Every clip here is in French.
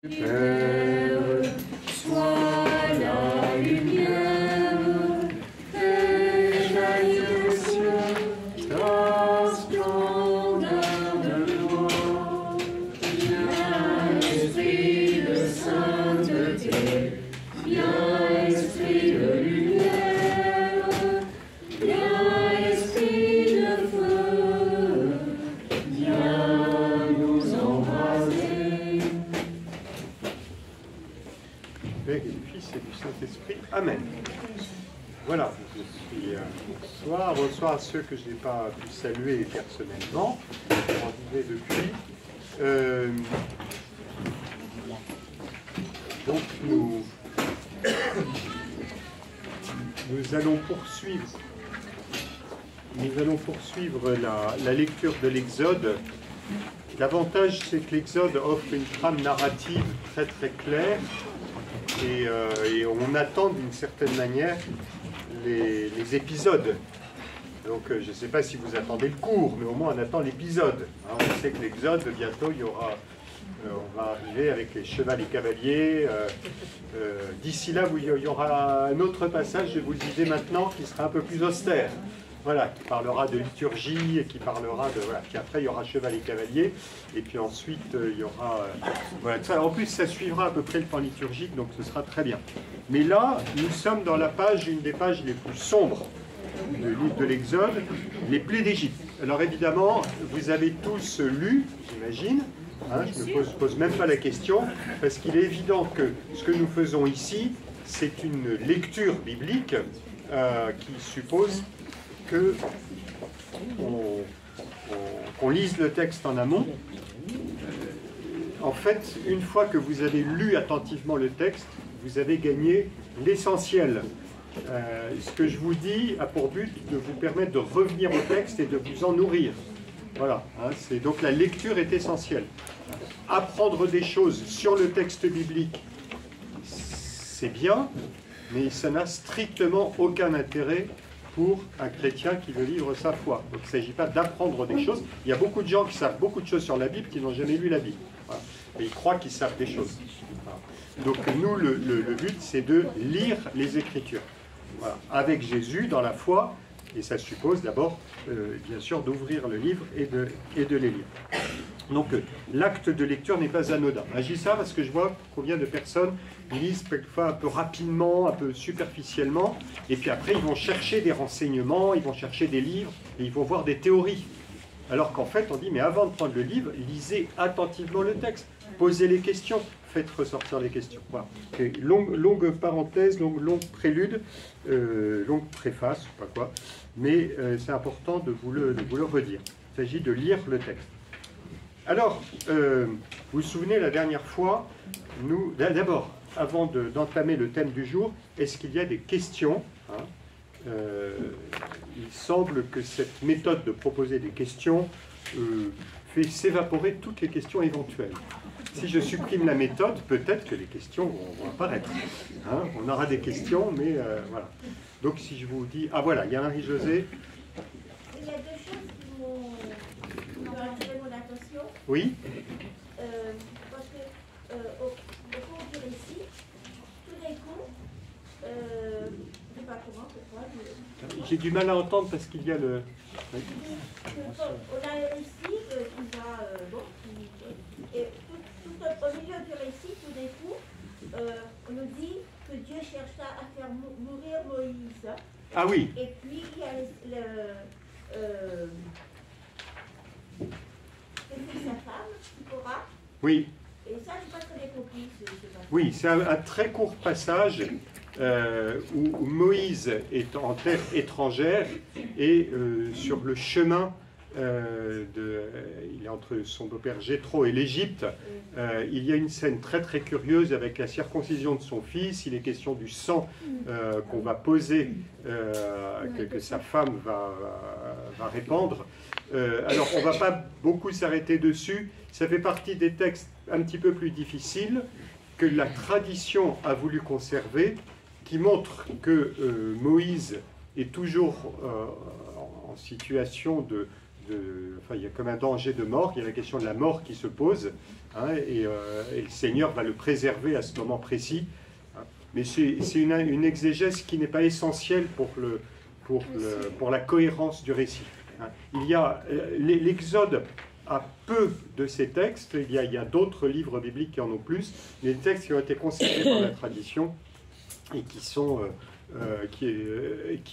Père, sois la lumière, fais jaillir du ciel ta splendeur de gloire. Viens, esprit de sainteté, viens, esprit de lumière, viens, esprit de feu, viens nous embraser. Père et du Fils et du Saint-Esprit. Amen. Voilà, je suis bonsoir à ceux que je n'ai pas pu saluer personnellement, en vivais depuis. Donc nous allons poursuivre la lecture de l'Exode. L'avantage, c'est que l'Exode offre une trame narrative très très claire. Et on attend d'une certaine manière les épisodes. Donc je ne sais pas si vous attendez le cours, mais au moins on attend l'épisode. Hein, on sait que l'Exode, bientôt, on va arriver avec les chevals et cavaliers. D'ici là, il y aura un autre passage, je vous le disais maintenant, qui sera un peu plus austère. Voilà, qui parlera de liturgie et qui parlera de... Voilà, puis après il y aura cheval et cavalier, et puis ensuite il y aura... voilà, ça, en plus ça suivra à peu près le temps liturgique, donc ce sera très bien. Mais là, nous sommes dans une des pages les plus sombres du livre de l'Exode, les plaies d'Égypte. Alors évidemment, vous avez tous lu, j'imagine, hein, je ne pose même pas la question, parce qu'il est évident que ce que nous faisons ici, c'est une lecture biblique qui suppose qu'on lise le texte en amont. En fait, une fois que vous avez lu attentivement le texte, vous avez gagné l'essentiel. Ce que je vous dis a pour but de vous permettre de revenir au texte et de vous en nourrir. Voilà, hein, donc la lecture est essentielle. Apprendre des choses sur le texte biblique, c'est bien, mais ça n'a strictement aucun intérêt pour un chrétien qui veut vivre sa foi. Donc il ne s'agit pas d'apprendre des choses. Il y a beaucoup de gens qui savent beaucoup de choses sur la Bible qui n'ont jamais lu la Bible. Voilà. Et ils croient qu'ils savent des choses. Voilà. Donc nous, le but, c'est de lire les Écritures. Voilà. Avec Jésus, dans la foi, et ça suppose d'abord, bien sûr, d'ouvrir le livre et de les lire. Donc l'acte de lecture n'est pas anodin. Je dis ça parce que je vois combien de personnes lisent quelquefois un peu rapidement, un peu superficiellement, et puis après ils vont chercher des renseignements, ils vont chercher des livres, et ils vont voir des théories. Alors qu'en fait on dit, mais avant de prendre le livre, lisez attentivement le texte, posez les questions, faites ressortir les questions. Voilà. Et longue parenthèse, longue prélude, longue préface, je sais pas quoi, mais c'est important de vous le redire. Il s'agit de lire le texte. Alors, vous vous souvenez, la dernière fois, d'abord, avant d'entamer le thème du jour, est-ce qu'il y a des questions, hein? Il semble que cette méthode de proposer des questions fait s'évaporer toutes les questions éventuelles. Si je supprime la méthode, peut-être que les questions vont apparaître. Hein? On aura des questions, mais voilà. Donc si je vous dis... Ah voilà, il y a Marie-Josée. Il y a deux choses qui m'ont attiré mon attention. Oui. Parce que au cours du récit, tout d'un coup, je ne sais pas comment, pourquoi. J'ai du mal à entendre parce qu'il y a le... Oui. On a un récit qui va... et au milieu du récit, tout d'un coup, on nous dit que Dieu chercha à faire mourir Moïse. Ah oui. Et puis, il y a sa femme, Zipporah. Oui. Et ça, je n'ai pas très bien compris. Oui, c'est un très court passage où Moïse est en terre étrangère et sur le chemin, il est entre son beau-père Jéthro et l'Égypte. Il y a une scène très très curieuse avec la circoncision de son fils. Il est question du sang qu'on va poser, que sa femme va répandre. Alors on ne va pas beaucoup s'arrêter dessus. Ça fait partie des textes un petit peu plus difficiles que la tradition a voulu conserver, qui montre que Moïse est toujours en situation de enfin, il y a comme un danger de mort, il y a la question de la mort qui se pose, hein, et le Seigneur va le préserver à ce moment précis. Hein. Mais c'est une exégèse qui n'est pas essentielle pour la cohérence du récit. Hein. Il y a l'Exode a peu de ces textes, il y a d'autres livres bibliques qui en ont plus, mais des textes qui ont été considérés par la tradition et qui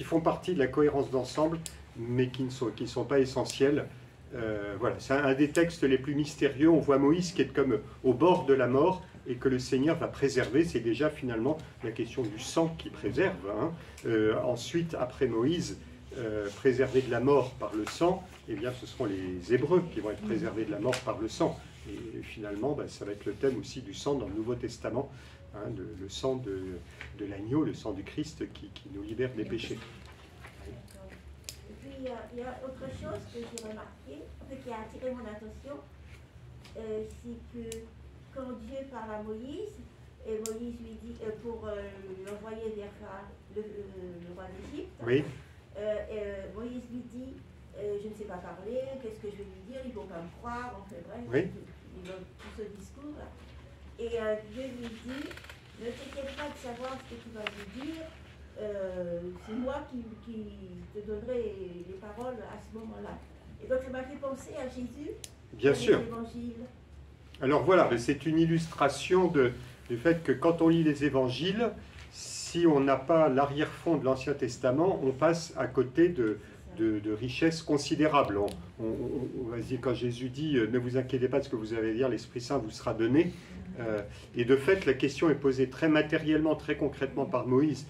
font partie de la cohérence d'ensemble, mais qui ne sont pas essentiels. Voilà, c'est un des textes les plus mystérieux. On voit Moïse qui est comme au bord de la mort et que le Seigneur va préserver. C'est déjà finalement la question du sang qui préserve. Hein. Ensuite, après Moïse, préservé de la mort par le sang, eh bien, ce seront les Hébreux qui vont être préservés de la mort par le sang. Et finalement, ça va être le thème aussi du sang dans le Nouveau Testament, hein, le sang de l'agneau, le sang du Christ qui nous libère des péchés. Et puis, il y a autre chose que j'ai remarqué, qui a attiré mon attention, c'est que quand Dieu parle à Moïse, et Moïse lui dit, pour l'envoyer vers le roi d'Égypte, oui. Moïse lui dit, je ne sais pas parler, qu'est-ce que je vais lui dire, ils ne vont pas me croire, en fait, bref, oui. il a tout ce discours. Et Dieu lui dit, ne t'inquiète pas de savoir ce que tu vas lui dire, c'est moi qui te donnerai les paroles à ce moment-là. Et donc ça m'a fait penser à Jésus, bien sûr. L'évangile. Alors voilà, c'est une illustration du fait que quand on lit les évangiles, si on n'a pas l'arrière-fond de l'Ancien Testament, on passe à côté de richesses considérables. Vas-y, quand Jésus dit « Ne vous inquiétez pas de ce que vous allez dire, l'Esprit Saint vous sera donné », et de fait, la question est posée très matériellement, très concrètement par Moïse,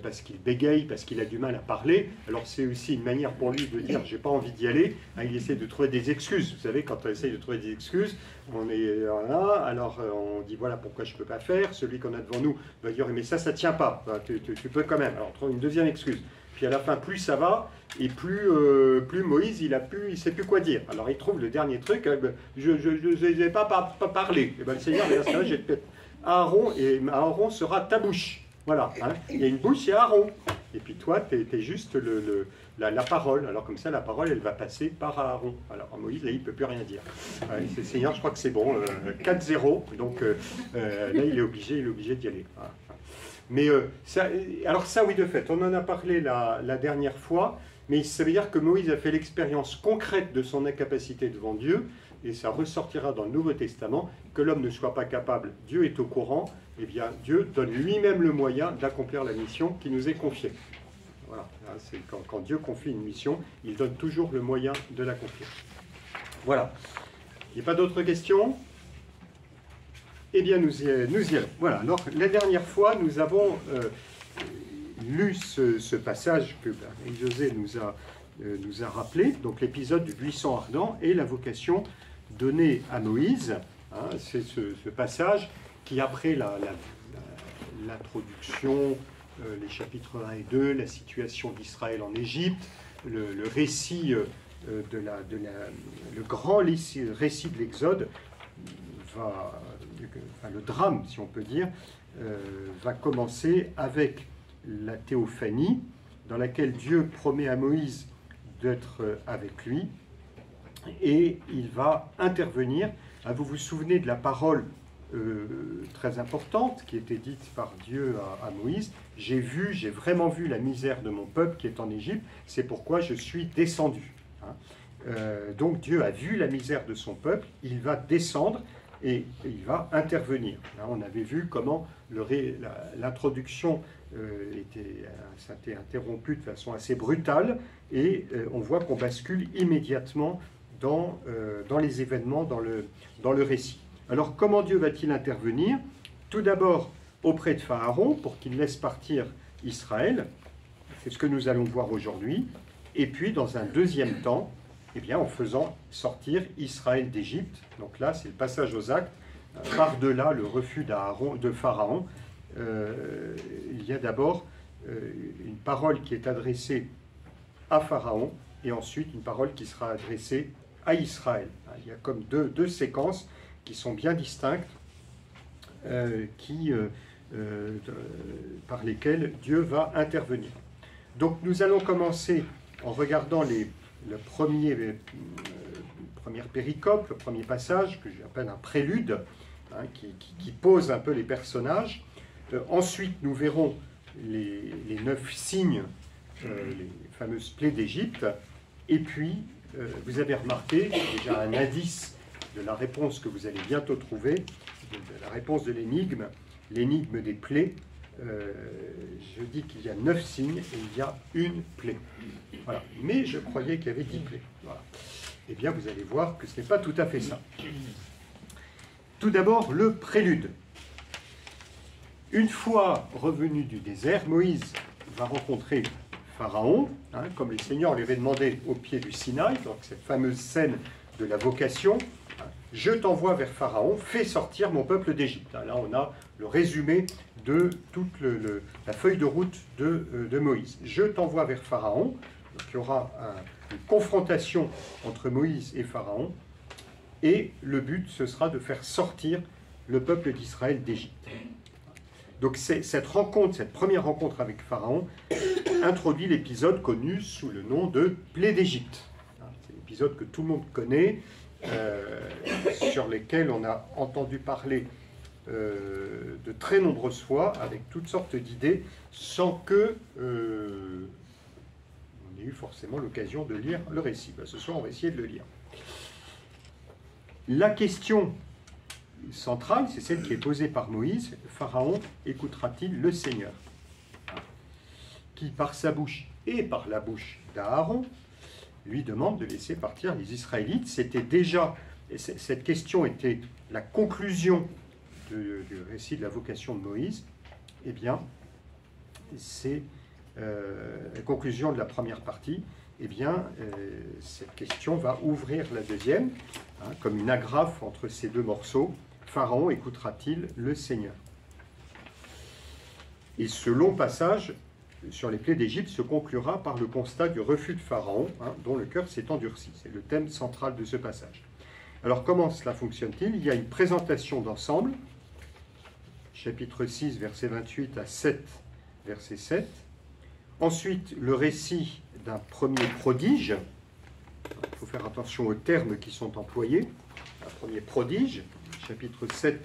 parce qu'il bégaye, parce qu'il a du mal à parler. Alors c'est aussi une manière pour lui de dire « j'ai pas envie d'y aller ». Il essaie de trouver des excuses. Vous savez, quand on essaie de trouver des excuses, on est là, alors on dit « voilà pourquoi je peux pas faire ». Celui qu'on a devant nous va dire « mais ça tient pas, tu peux quand même ». Alors on trouve une deuxième excuse. Puis à la fin, plus ça va, et plus Moïse, il sait plus quoi dire. Alors il trouve le dernier truc, je n'ai pas parlé. Et bien le Seigneur, Aaron, et Aaron sera ta bouche. Voilà, hein. Il y a une bouche et Aaron. Et puis toi, tu es juste la parole. Alors comme ça, la parole, elle va passer par Aaron. Alors Moïse, là, il ne peut plus rien dire. Le Seigneur, je crois que c'est bon, 4-0. Donc là, il est obligé d'y aller. Voilà. Mais alors ça, oui, de fait, on en a parlé la dernière fois, mais ça veut dire que Moïse a fait l'expérience concrète de son incapacité devant Dieu, et ça ressortira dans le Nouveau Testament, que l'homme ne soit pas capable, Dieu est au courant, et bien Dieu donne lui-même le moyen d'accomplir la mission qui nous est confiée. Voilà, c'est quand Dieu confie une mission, il donne toujours le moyen de l'accomplir. Voilà. Il n'y a pas d'autres questions ? Eh bien, nous y allons. Voilà, alors la dernière fois, nous avons lu ce passage que José nous a rappelé, donc l'épisode du buisson ardent et la vocation donnée à Moïse. Hein, c'est ce passage qui, après l'introduction, les chapitres 1 et 2, la situation d'Israël en Égypte, le récit, le grand récit de l'Exode, le drame, si on peut dire, va commencer avec la théophanie, dans laquelle Dieu promet à Moïse d'être avec lui, et il va intervenir. Vous vous souvenez de la parole très importante qui était dite par Dieu à Moïse: j'ai vraiment vu la misère de mon peuple qui est en Égypte, c'est pourquoi je suis descendu. Hein. Donc Dieu a vu la misère de son peuple, il va descendre et il va intervenir. Là, on avait vu comment l'introduction s'était interrompue de façon assez brutale, et on voit qu'on bascule immédiatement dans les événements, dans le récit. Alors, comment Dieu va-t-il intervenir? Tout d'abord auprès de Pharaon, pour qu'il laisse partir Israël, c'est ce que nous allons voir aujourd'hui, et puis dans un deuxième temps, eh bien, en faisant sortir Israël d'Égypte. Donc là, c'est le passage aux actes. Par-delà le refus de Pharaon, il y a d'abord une parole qui est adressée à Pharaon, et ensuite une parole qui sera adressée à Israël. Il y a comme deux séquences qui sont bien distinctes, par lesquelles Dieu va intervenir. Donc nous allons commencer en regardant première péricope, le premier passage, que j'appelle un prélude, hein, qui pose un peu les personnages. Ensuite, nous verrons les 9 signes, les fameuses plaies d'Égypte. Et puis, vous avez remarqué, déjà un indice de la réponse que vous allez bientôt trouver, de la réponse de l'énigme des plaies. Je dis qu'il y a 9 signes et il y a une plaie. Voilà. Mais je croyais qu'il y avait 10 plaies. Voilà. Eh bien, vous allez voir que ce n'est pas tout à fait ça. Tout d'abord, le prélude. Une fois revenu du désert, Moïse va rencontrer Pharaon, hein, comme le Seigneur lui avait demandé au pied du Sinaï, donc cette fameuse scène de la vocation. Je t'envoie vers Pharaon, fais sortir mon peuple d'Égypte. Là, on a le résumé de toute la feuille de route de Moïse. Je t'envoie vers Pharaon. Donc, il y aura une confrontation entre Moïse et Pharaon. Et le but, ce sera de faire sortir le peuple d'Israël d'Égypte. Donc, cette première rencontre avec Pharaon, introduit l'épisode connu sous le nom de Plaie d'Égypte. C'est l'épisode que tout le monde connaît. Sur lesquels on a entendu parler de très nombreuses fois, avec toutes sortes d'idées, sans que on ait eu forcément l'occasion de lire le récit. Ce soir, on va essayer de le lire. La question centrale, c'est celle qui est posée par Moïse. Pharaon écoutera-t-il le Seigneur, qui, par sa bouche et par la bouche d'Aaron, lui demande de laisser partir les Israélites. C'était déjà, cette question était la conclusion du récit de la vocation de Moïse. Eh bien, c'est la conclusion de la première partie. Eh bien, cette question va ouvrir la deuxième, hein, comme une agrafe entre ces deux morceaux. Pharaon écoutera-t-il le Seigneur? Et ce long passage sur les plaies d'Égypte se conclura par le constat du refus de Pharaon, hein, dont le cœur s'est endurci. C'est le thème central de ce passage. Alors, comment cela fonctionne-t-il? Il y a une présentation d'ensemble, chapitre 6, verset 28 à 7, verset 7. Ensuite, le récit d'un premier prodige. Il faut faire attention aux termes qui sont employés. Un premier prodige, chapitre 7,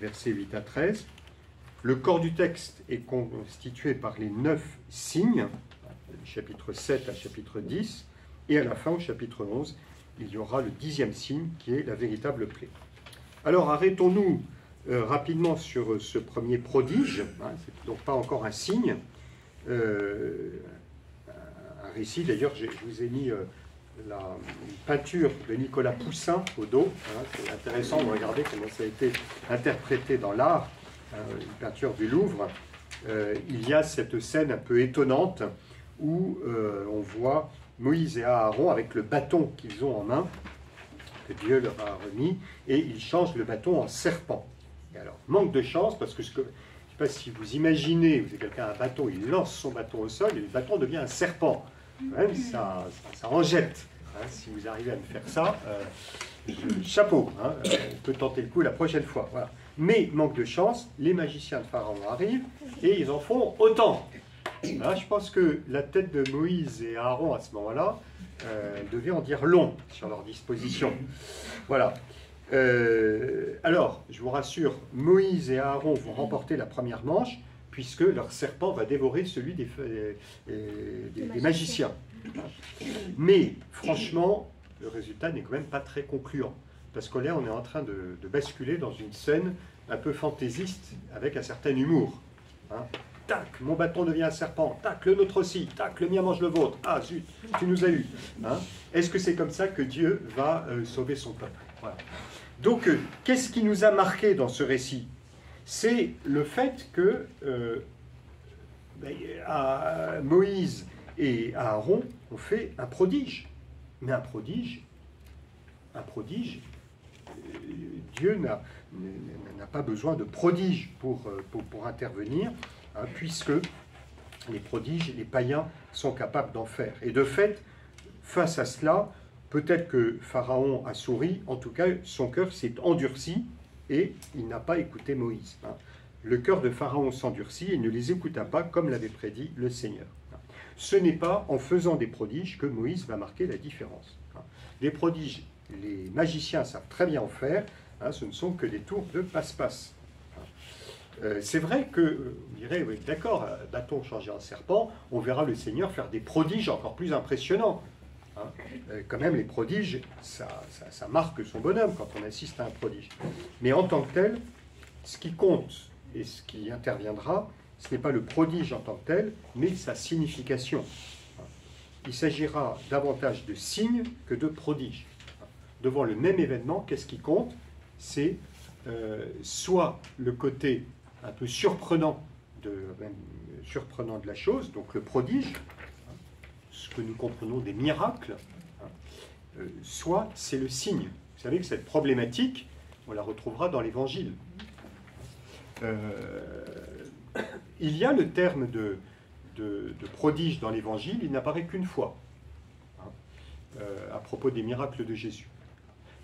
verset 8 à 13. Le corps du texte est constitué par les 9 signes, chapitre 7 à chapitre 10, et à la fin, au chapitre 11, il y aura le 10e signe, qui est la véritable plaie. Alors, arrêtons-nous rapidement sur ce premier prodige, hein, c'est donc pas encore un signe, un récit, d'ailleurs, je vous ai mis une peinture de Nicolas Poussin au dos, hein, c'est intéressant de regarder comment ça a été interprété dans l'art, une peinture du Louvre. Il y a cette scène un peu étonnante où on voit Moïse et Aaron avec le bâton qu'ils ont en main, que Dieu leur a remis, et ils changent le bâton en serpent. Et alors, manque de chance, parce que je ne sais pas si vous imaginez, vous avez quelqu'un a un bâton, il lance son bâton au sol, et le bâton devient un serpent. Même ça en jette. Hein, si vous arrivez à me faire ça, chapeau, hein, on peut tenter le coup la prochaine fois. Voilà. Mais, manque de chance, les magiciens de Pharaon arrivent et ils en font autant. Là, je pense que la tête de Moïse et Aaron, à ce moment-là, devait en dire long sur leur disposition. Voilà. Alors, je vous rassure, Moïse et Aaron vont remporter la première manche, puisque leur serpent va dévorer celui des magiciens. Mais, franchement, le résultat n'est quand même pas très concluant. Parce que là, on est en train de basculer dans une scène un peu fantaisiste, avec un certain humour. Hein. Tac, mon bâton devient un serpent. Tac, le nôtre aussi. Tac, le mien mange le vôtre. Ah, zut, tu nous as eu. Hein. Est-ce que c'est comme ça que Dieu va sauver son peuple? Voilà. Donc, qu'est-ce qui nous a marqué dans ce récit? C'est le fait que Moïse et Aaron ont fait un prodige. Mais un prodige, Dieu n'a pas besoin de prodiges pour intervenir, hein, puisque les prodiges, les païens sont capables d'en faire. Et de fait, face à cela, peut-être que Pharaon a souri, en tout cas, son cœur s'est endurci et il n'a pas écouté Moïse. Hein. Le cœur de Pharaon s'endurcit et ne les écouta pas comme l'avait prédit le Seigneur. Ce n'est pas en faisant des prodiges que Moïse va marquer la différence. Des prodiges, les magiciens savent très bien en faire, ce ne sont que des tours de passe-passe. C'est vrai que, vous direz, oui, d'accord, bâton changé en serpent, on verra le Seigneur faire des prodiges encore plus impressionnants. Quand même, les prodiges, ça marque son bonhomme quand on assiste à un prodige. Mais en tant que tel, ce qui compte et ce qui interviendra, ce n'est pas le prodige en tant que tel, mais sa signification. Il s'agira davantage de signes que de prodiges. Devant le même événement, qu'est-ce qui compte? C'est soit le côté un peu surprenant de la chose, donc le prodige, ce que nous comprenons des miracles, soit c'est le signe. Vous savez que cette problématique, on la retrouvera dans l'Évangile. Il y a le terme de prodige dans l'Évangile, il n'apparaît qu'une fois, à propos des miracles de Jésus.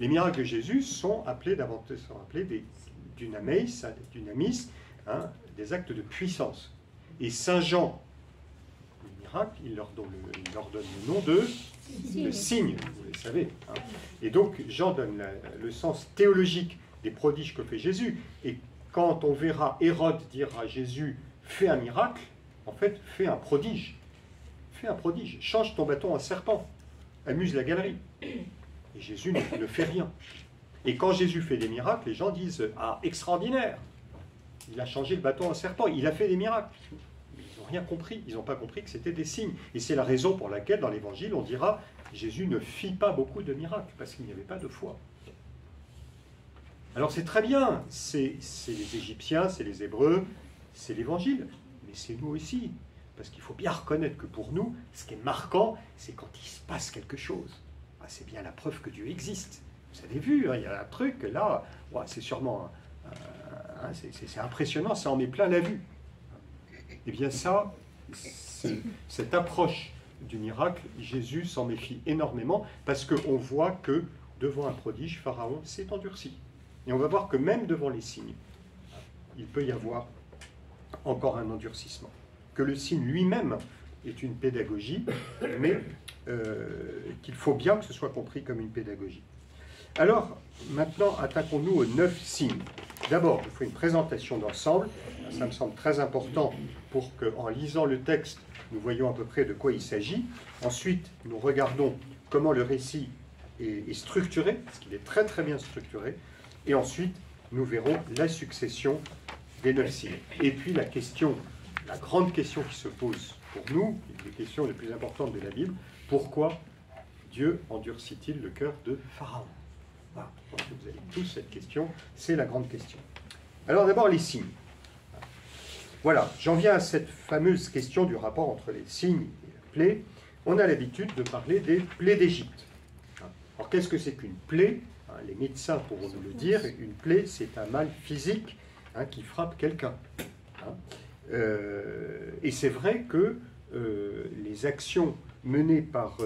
Les miracles de Jésus sont appelés des dunamis, des actes de puissance. Et Saint Jean, les miracles, il leur donne le nom de signe, vous le savez. Et donc Jean donne le sens théologique des prodiges que fait Jésus. Et quand on verra Hérode dire à Jésus « fais un miracle », en fait, fais un prodige. Fais un prodige. Change ton bâton en serpent. Amuse la galerie. Et Jésus ne fait rien. Et quand Jésus fait des miracles, les gens disent « ah, extraordinaire ! Il a changé le bâton en serpent, il a fait des miracles. » Ils n'ont rien compris. Ils n'ont pas compris que c'était des signes. Et c'est la raison pour laquelle, dans l'Évangile, on dira « Jésus ne fit pas beaucoup de miracles, parce qu'il n'y avait pas de foi. » Alors c'est très bien, c'est les Égyptiens, c'est les Hébreux, c'est l'Évangile, mais c'est nous aussi. Parce qu'il faut bien reconnaître que pour nous, ce qui est marquant, c'est quand il se passe quelque chose. C'est bien la preuve que Dieu existe. Vous avez vu, il y a un truc, là, c'est sûrement... c'est impressionnant, ça en met plein la vue. Eh bien ça, cette approche du miracle, Jésus s'en méfie énormément, parce qu'on voit que devant un prodige, Pharaon s'est endurci. Et on va voir que même devant les signes, il peut y avoir encore un endurcissement. Que le signe lui-même est une pédagogie, mais qu'il faut bien que ce soit compris comme une pédagogie. Alors, maintenant, attaquons-nous aux 9 signes. D'abord, il faut une présentation d'ensemble. Ça me semble très important pour qu'en lisant le texte, nous voyons à peu près de quoi il s'agit. Ensuite, nous regardons comment le récit est structuré, parce qu'il est très très bien structuré. Et ensuite, nous verrons la succession des 9 signes. Et puis la grande question qui se pose pour nous, une des questions les plus importantes de la Bible, pourquoi Dieu endurcit-il le cœur de Pharaon? Voilà, je pense que vous avez tous cette question, c'est la grande question. Alors d'abord les signes. Voilà, j'en viens à cette fameuse question du rapport entre les signes et les plaies. On a l'habitude de parler des plaies d'Égypte. Alors qu'est-ce que c'est qu'une plaie? Les médecins pourront nous le dire, une plaie c'est un mal physique qui frappe quelqu'un. Et c'est vrai que les actions menées par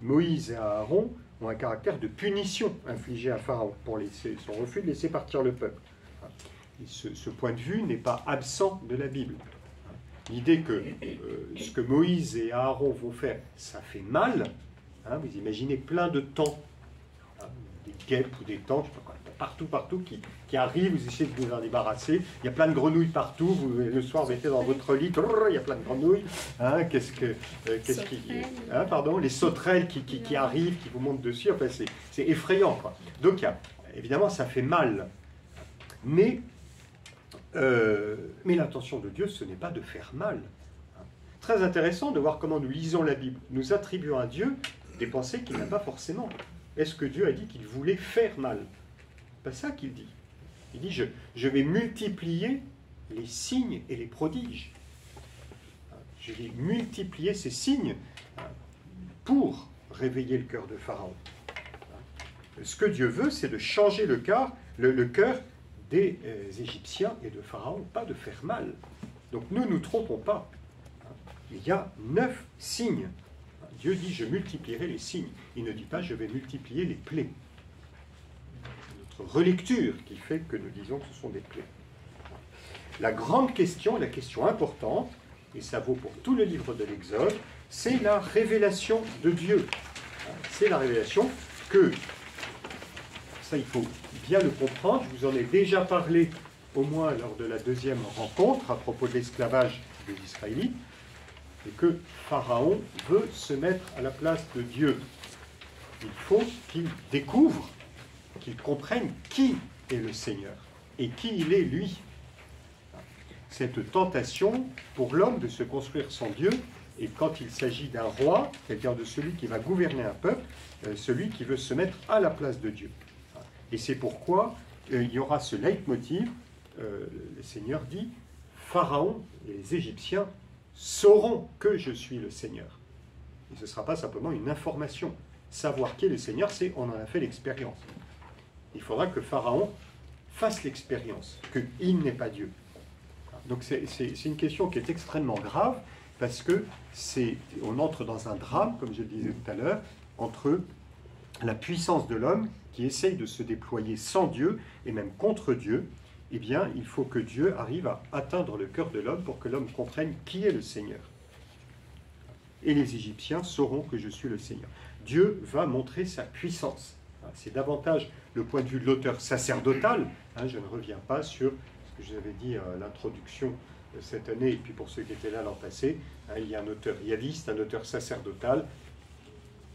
Moïse et Aaron ont un caractère de punition infligée à Pharaon pour son refus de laisser partir le peuple. Et ce point de vue n'est pas absent de la Bible. L'idée que ce que Moïse et Aaron vont faire, ça fait mal, vous imaginez plein de temps, des guêpes ou des temps, je sais pas quoi, partout, qui arrivent, vous essayez de vous en débarrasser, il y a plein de grenouilles partout, le soir vous êtes dans votre lit, il y a plein de grenouilles, les sauterelles qui arrivent, qui vous montent dessus, enfin, c'est effrayant, quoi. Donc évidemment ça fait mal, mais l'intention de Dieu ce n'est pas de faire mal. Très intéressant de voir comment nous lisons la Bible, nous attribuons à Dieu des pensées qu'il n'a pas forcément. Est-ce que Dieu a dit qu'il voulait faire mal? C'est pas ça qu'il dit. Il dit je vais multiplier les signes et les prodiges. Je vais multiplier ces signes pour réveiller le cœur de Pharaon. Ce que Dieu veut, c'est de changer le cœur des Égyptiens et de Pharaon, pas de faire mal. Donc nous ne nous trompons pas. Il y a 9 signes. Dieu dit, je multiplierai les signes. Il ne dit pas, je vais multiplier les plaies. Notre relecture qui fait que nous disons que ce sont des plaies. La grande question, la question importante, et ça vaut pour tout le livre de l'Exode, c'est la révélation de Dieu. C'est la révélation que, ça il faut bien le comprendre, je vous en ai déjà parlé au moins lors de la deuxième rencontre à propos de l'esclavage des Israélites, et que Pharaon veut se mettre à la place de Dieu. Il faut qu'il découvre, qu'il comprenne qui est le Seigneur et qui il est lui. Cette tentation pour l'homme de se construire son Dieu, et quand il s'agit d'un roi, c'est-à-dire de celui qui va gouverner un peuple, celui qui veut se mettre à la place de Dieu. Et c'est pourquoi il y aura ce leitmotiv, le Seigneur dit, Pharaon et les Égyptiens sauront que je suis le Seigneur. Et ce ne sera pas simplement une information. Savoir qui est le Seigneur, c'est on en a fait l'expérience. Il faudra que Pharaon fasse l'expérience, qu'il n'est pas Dieu. Donc c'est une question qui est extrêmement grave, parce que on entre dans un drame, comme je le disais tout à l'heure, entre la puissance de l'homme qui essaye de se déployer sans Dieu, et même contre Dieu. Eh bien, il faut que Dieu arrive à atteindre le cœur de l'homme pour que l'homme comprenne qui est le Seigneur. Et les Égyptiens sauront que je suis le Seigneur. Dieu va montrer sa puissance. C'est davantage le point de vue de l'auteur sacerdotal. Je ne reviens pas sur ce que je vous avais dit à l'introduction de cette année, et puis pour ceux qui étaient là l'an passé, il y a un auteur yaviste, un auteur sacerdotal.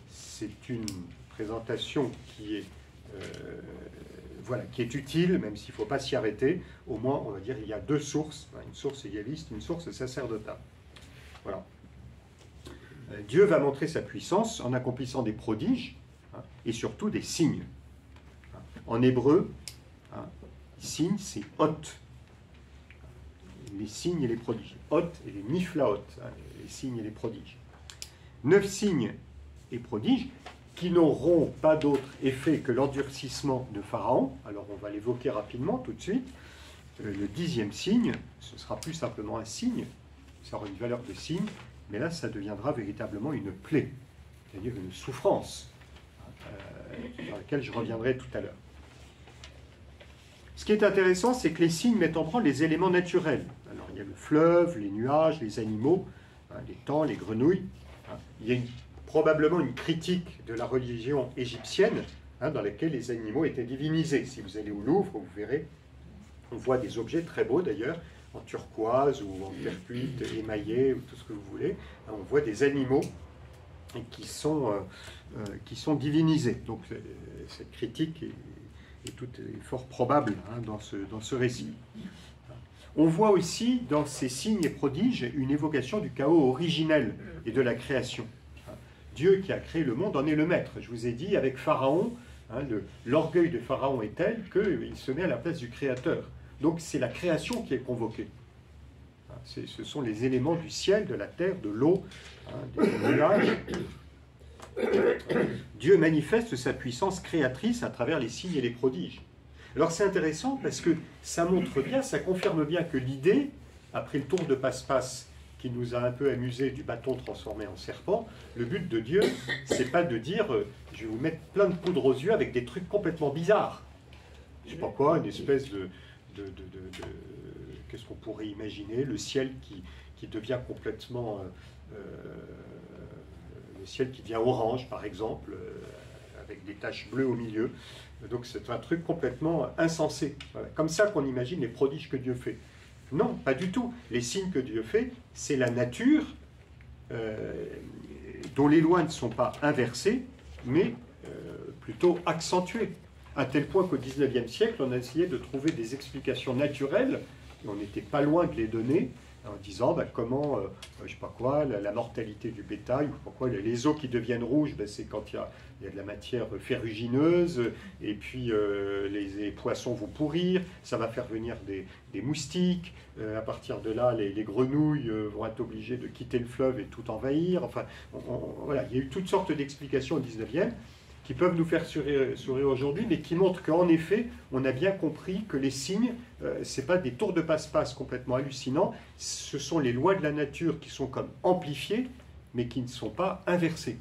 C'est une présentation qui est... qui est utile, même s'il ne faut pas s'y arrêter. Au moins, on va dire qu'il y a deux sources, une source yaviste, une source sacerdotale. Voilà. Dieu va montrer sa puissance en accomplissant des prodiges, et surtout des signes. En hébreu, signe, c'est hot. Les signes et les prodiges. Hot et les niflaot, les signes et les prodiges. 9 signes et prodiges qui n'auront pas d'autre effet que l'endurcissement de Pharaon. Alors on va l'évoquer rapidement tout de suite. Le 10e signe, ce sera plus simplement un signe, ça aura une valeur de signe, mais là ça deviendra véritablement une plaie, c'est-à-dire une souffrance, dans laquelle je reviendrai tout à l'heure. Ce qui est intéressant, c'est que les signes mettent en branle les éléments naturels. Alors il y a le fleuve, les nuages, les animaux, les temps, les grenouilles. Il y a probablement une critique de la religion égyptienne, dans laquelle les animaux étaient divinisés. Si vous allez au Louvre, vous verrez, on voit des objets très beaux d'ailleurs, en turquoise ou en terre cuite, émaillés, ou tout ce que vous voulez. On voit des animaux qui sont divinisés. Donc cette critique est fort probable dans ce récit. On voit aussi dans ces signes et prodiges une évocation du chaos originel et de la création. Dieu qui a créé le monde en est le maître. Je vous ai dit, avec Pharaon, l'orgueil de Pharaon est tel qu'il se met à la place du Créateur. Donc c'est la création qui est convoquée. Ce sont les éléments du ciel, de la terre, de l'eau, des nuages. Dieu manifeste sa puissance créatrice à travers les signes et les prodiges. Alors c'est intéressant parce que ça montre bien, ça confirme bien que l'idée, après le tour de passe-passe qui nous a un peu amusé du bâton transformé en serpent, le but de Dieu, c'est pas de dire je vais vous mettre plein de poudre aux yeux avec des trucs complètement bizarres. Je sais pas quoi, une espèce de qu'est-ce qu'on pourrait imaginer, le ciel qui devient complètement le ciel qui devient orange par exemple, avec des taches bleues au milieu. Donc c'est un truc complètement insensé. Voilà. Comme ça qu'on imagine les prodiges que Dieu fait. Non, pas du tout. Les signes que Dieu fait, c'est la nature dont les lois ne sont pas inversées, mais plutôt accentuées. À tel point qu'au XIXe siècle, on a essayé de trouver des explications naturelles, et on n'était pas loin de les donner, en disant comment, je sais pas quoi, la mortalité du bétail, ou pourquoi les eaux qui deviennent rouges, c'est quand il y a de la matière ferrugineuse, et puis les poissons vont pourrir, ça va faire venir des moustiques, à partir de là, les grenouilles vont être obligées de quitter le fleuve et tout envahir. Enfin, voilà, il y a eu toutes sortes d'explications au XIXe qui peuvent nous faire sourire aujourd'hui, mais qui montrent qu'en effet, on a bien compris que les signes, ce n'est pas des tours de passe-passe complètement hallucinants, ce sont les lois de la nature qui sont comme amplifiées, mais qui ne sont pas inversées.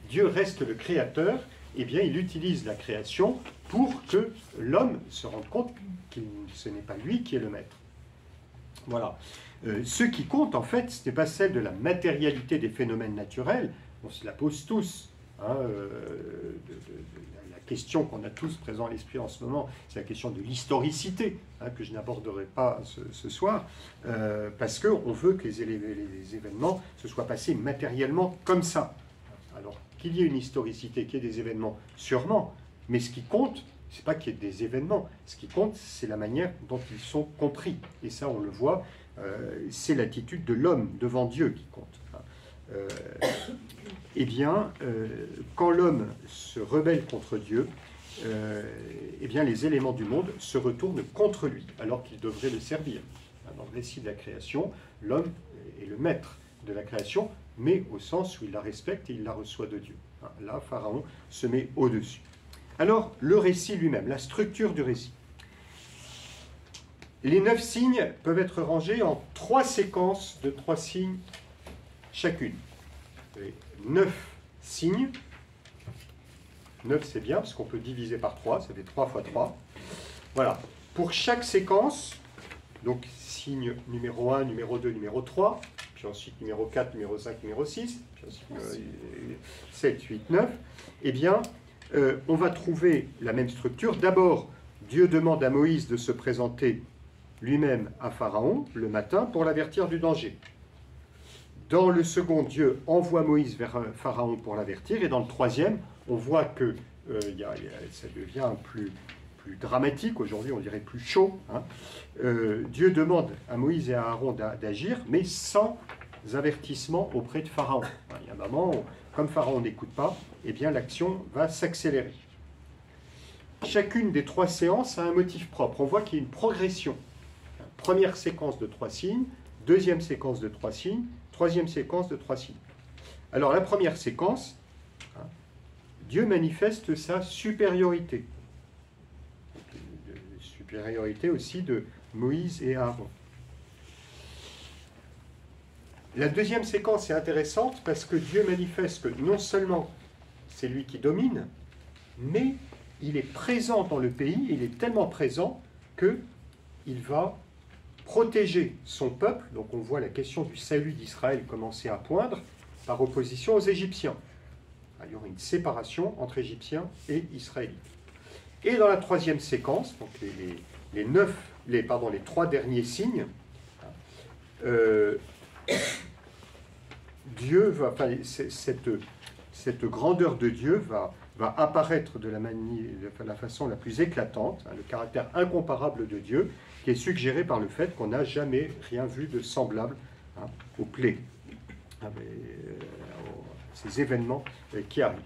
Dieu reste le créateur, et bien il utilise la création pour que l'homme se rende compte que ce n'est pas lui qui est le maître. Voilà. Ce qui compte, en fait, ce n'est pas celle de la matérialité des phénomènes naturels, on se la pose tous. Hein, la question qu'on a tous présent à l'esprit en ce moment, c'est la question de l'historicité, hein, que je n'aborderai pas ce soir, parce qu'on veut que les événements se soient passés matériellement comme ça. Alors, qu'il y ait une historicité, qu'il y ait des événements, sûrement, mais ce qui compte, c'est pas qu'il y ait des événements, ce qui compte, c'est la manière dont ils sont compris. Et ça, on le voit, c'est l'attitude de l'homme devant Dieu qui compte. Eh bien, quand l'homme se rebelle contre Dieu, eh bien, les éléments du monde se retournent contre lui, alors qu'il devrait le servir. Dans le récit de la création, l'homme est le maître de la création, mais au sens où il la respecte et il la reçoit de Dieu. Là, Pharaon se met au-dessus. Alors, le récit lui-même, la structure du récit. Les 9 signes peuvent être rangés en 3 séquences de 3 signes chacune. 9 signes. 9, c'est bien, parce qu'on peut diviser par 3, ça fait 3 fois 3. Voilà. Pour chaque séquence, donc signe numéro 1, numéro 2, numéro 3, puis ensuite numéro 4, numéro 5, numéro 6, puis ensuite 7, 8, 9, eh bien, on va trouver la même structure. D'abord, Dieu demande à Moïse de se présenter lui-même à Pharaon le matin pour l'avertir du danger. Dans le second, Dieu envoie Moïse vers Pharaon pour l'avertir. Et dans le troisième, on voit que ça devient plus dramatique. Aujourd'hui, on dirait plus chaud. Hein. Dieu demande à Moïse et à Aaron d'agir, mais sans avertissement auprès de Pharaon. Il y a un moment où, comme Pharaon n'écoute pas, eh bien l'action va s'accélérer. Chacune des 3 séances a un motif propre. On voit qu'il y a une progression. Première séquence de 3 signes, deuxième séquence de 3 signes, troisième séquence de 3 signes. Alors la première séquence, hein, Dieu manifeste sa supériorité. Supériorité aussi de Moïse et Aaron. La deuxième séquence est intéressante parce que Dieu manifeste que non seulement c'est lui qui domine, mais il est présent dans le pays, il est tellement présent qu'il va protéger son peuple. Donc on voit la question du salut d'Israël commencer à poindre par opposition aux Égyptiens. Il y aura une séparation entre Égyptiens et Israélites. Et dans la troisième séquence, donc les 3 derniers signes, Dieu va, enfin, cette grandeur de Dieu va apparaître de la façon la plus éclatante, hein, le caractère incomparable de Dieu, qui est suggéré par le fait qu'on n'a jamais rien vu de semblable, hein, aux plaies, ces événements qui arrivent.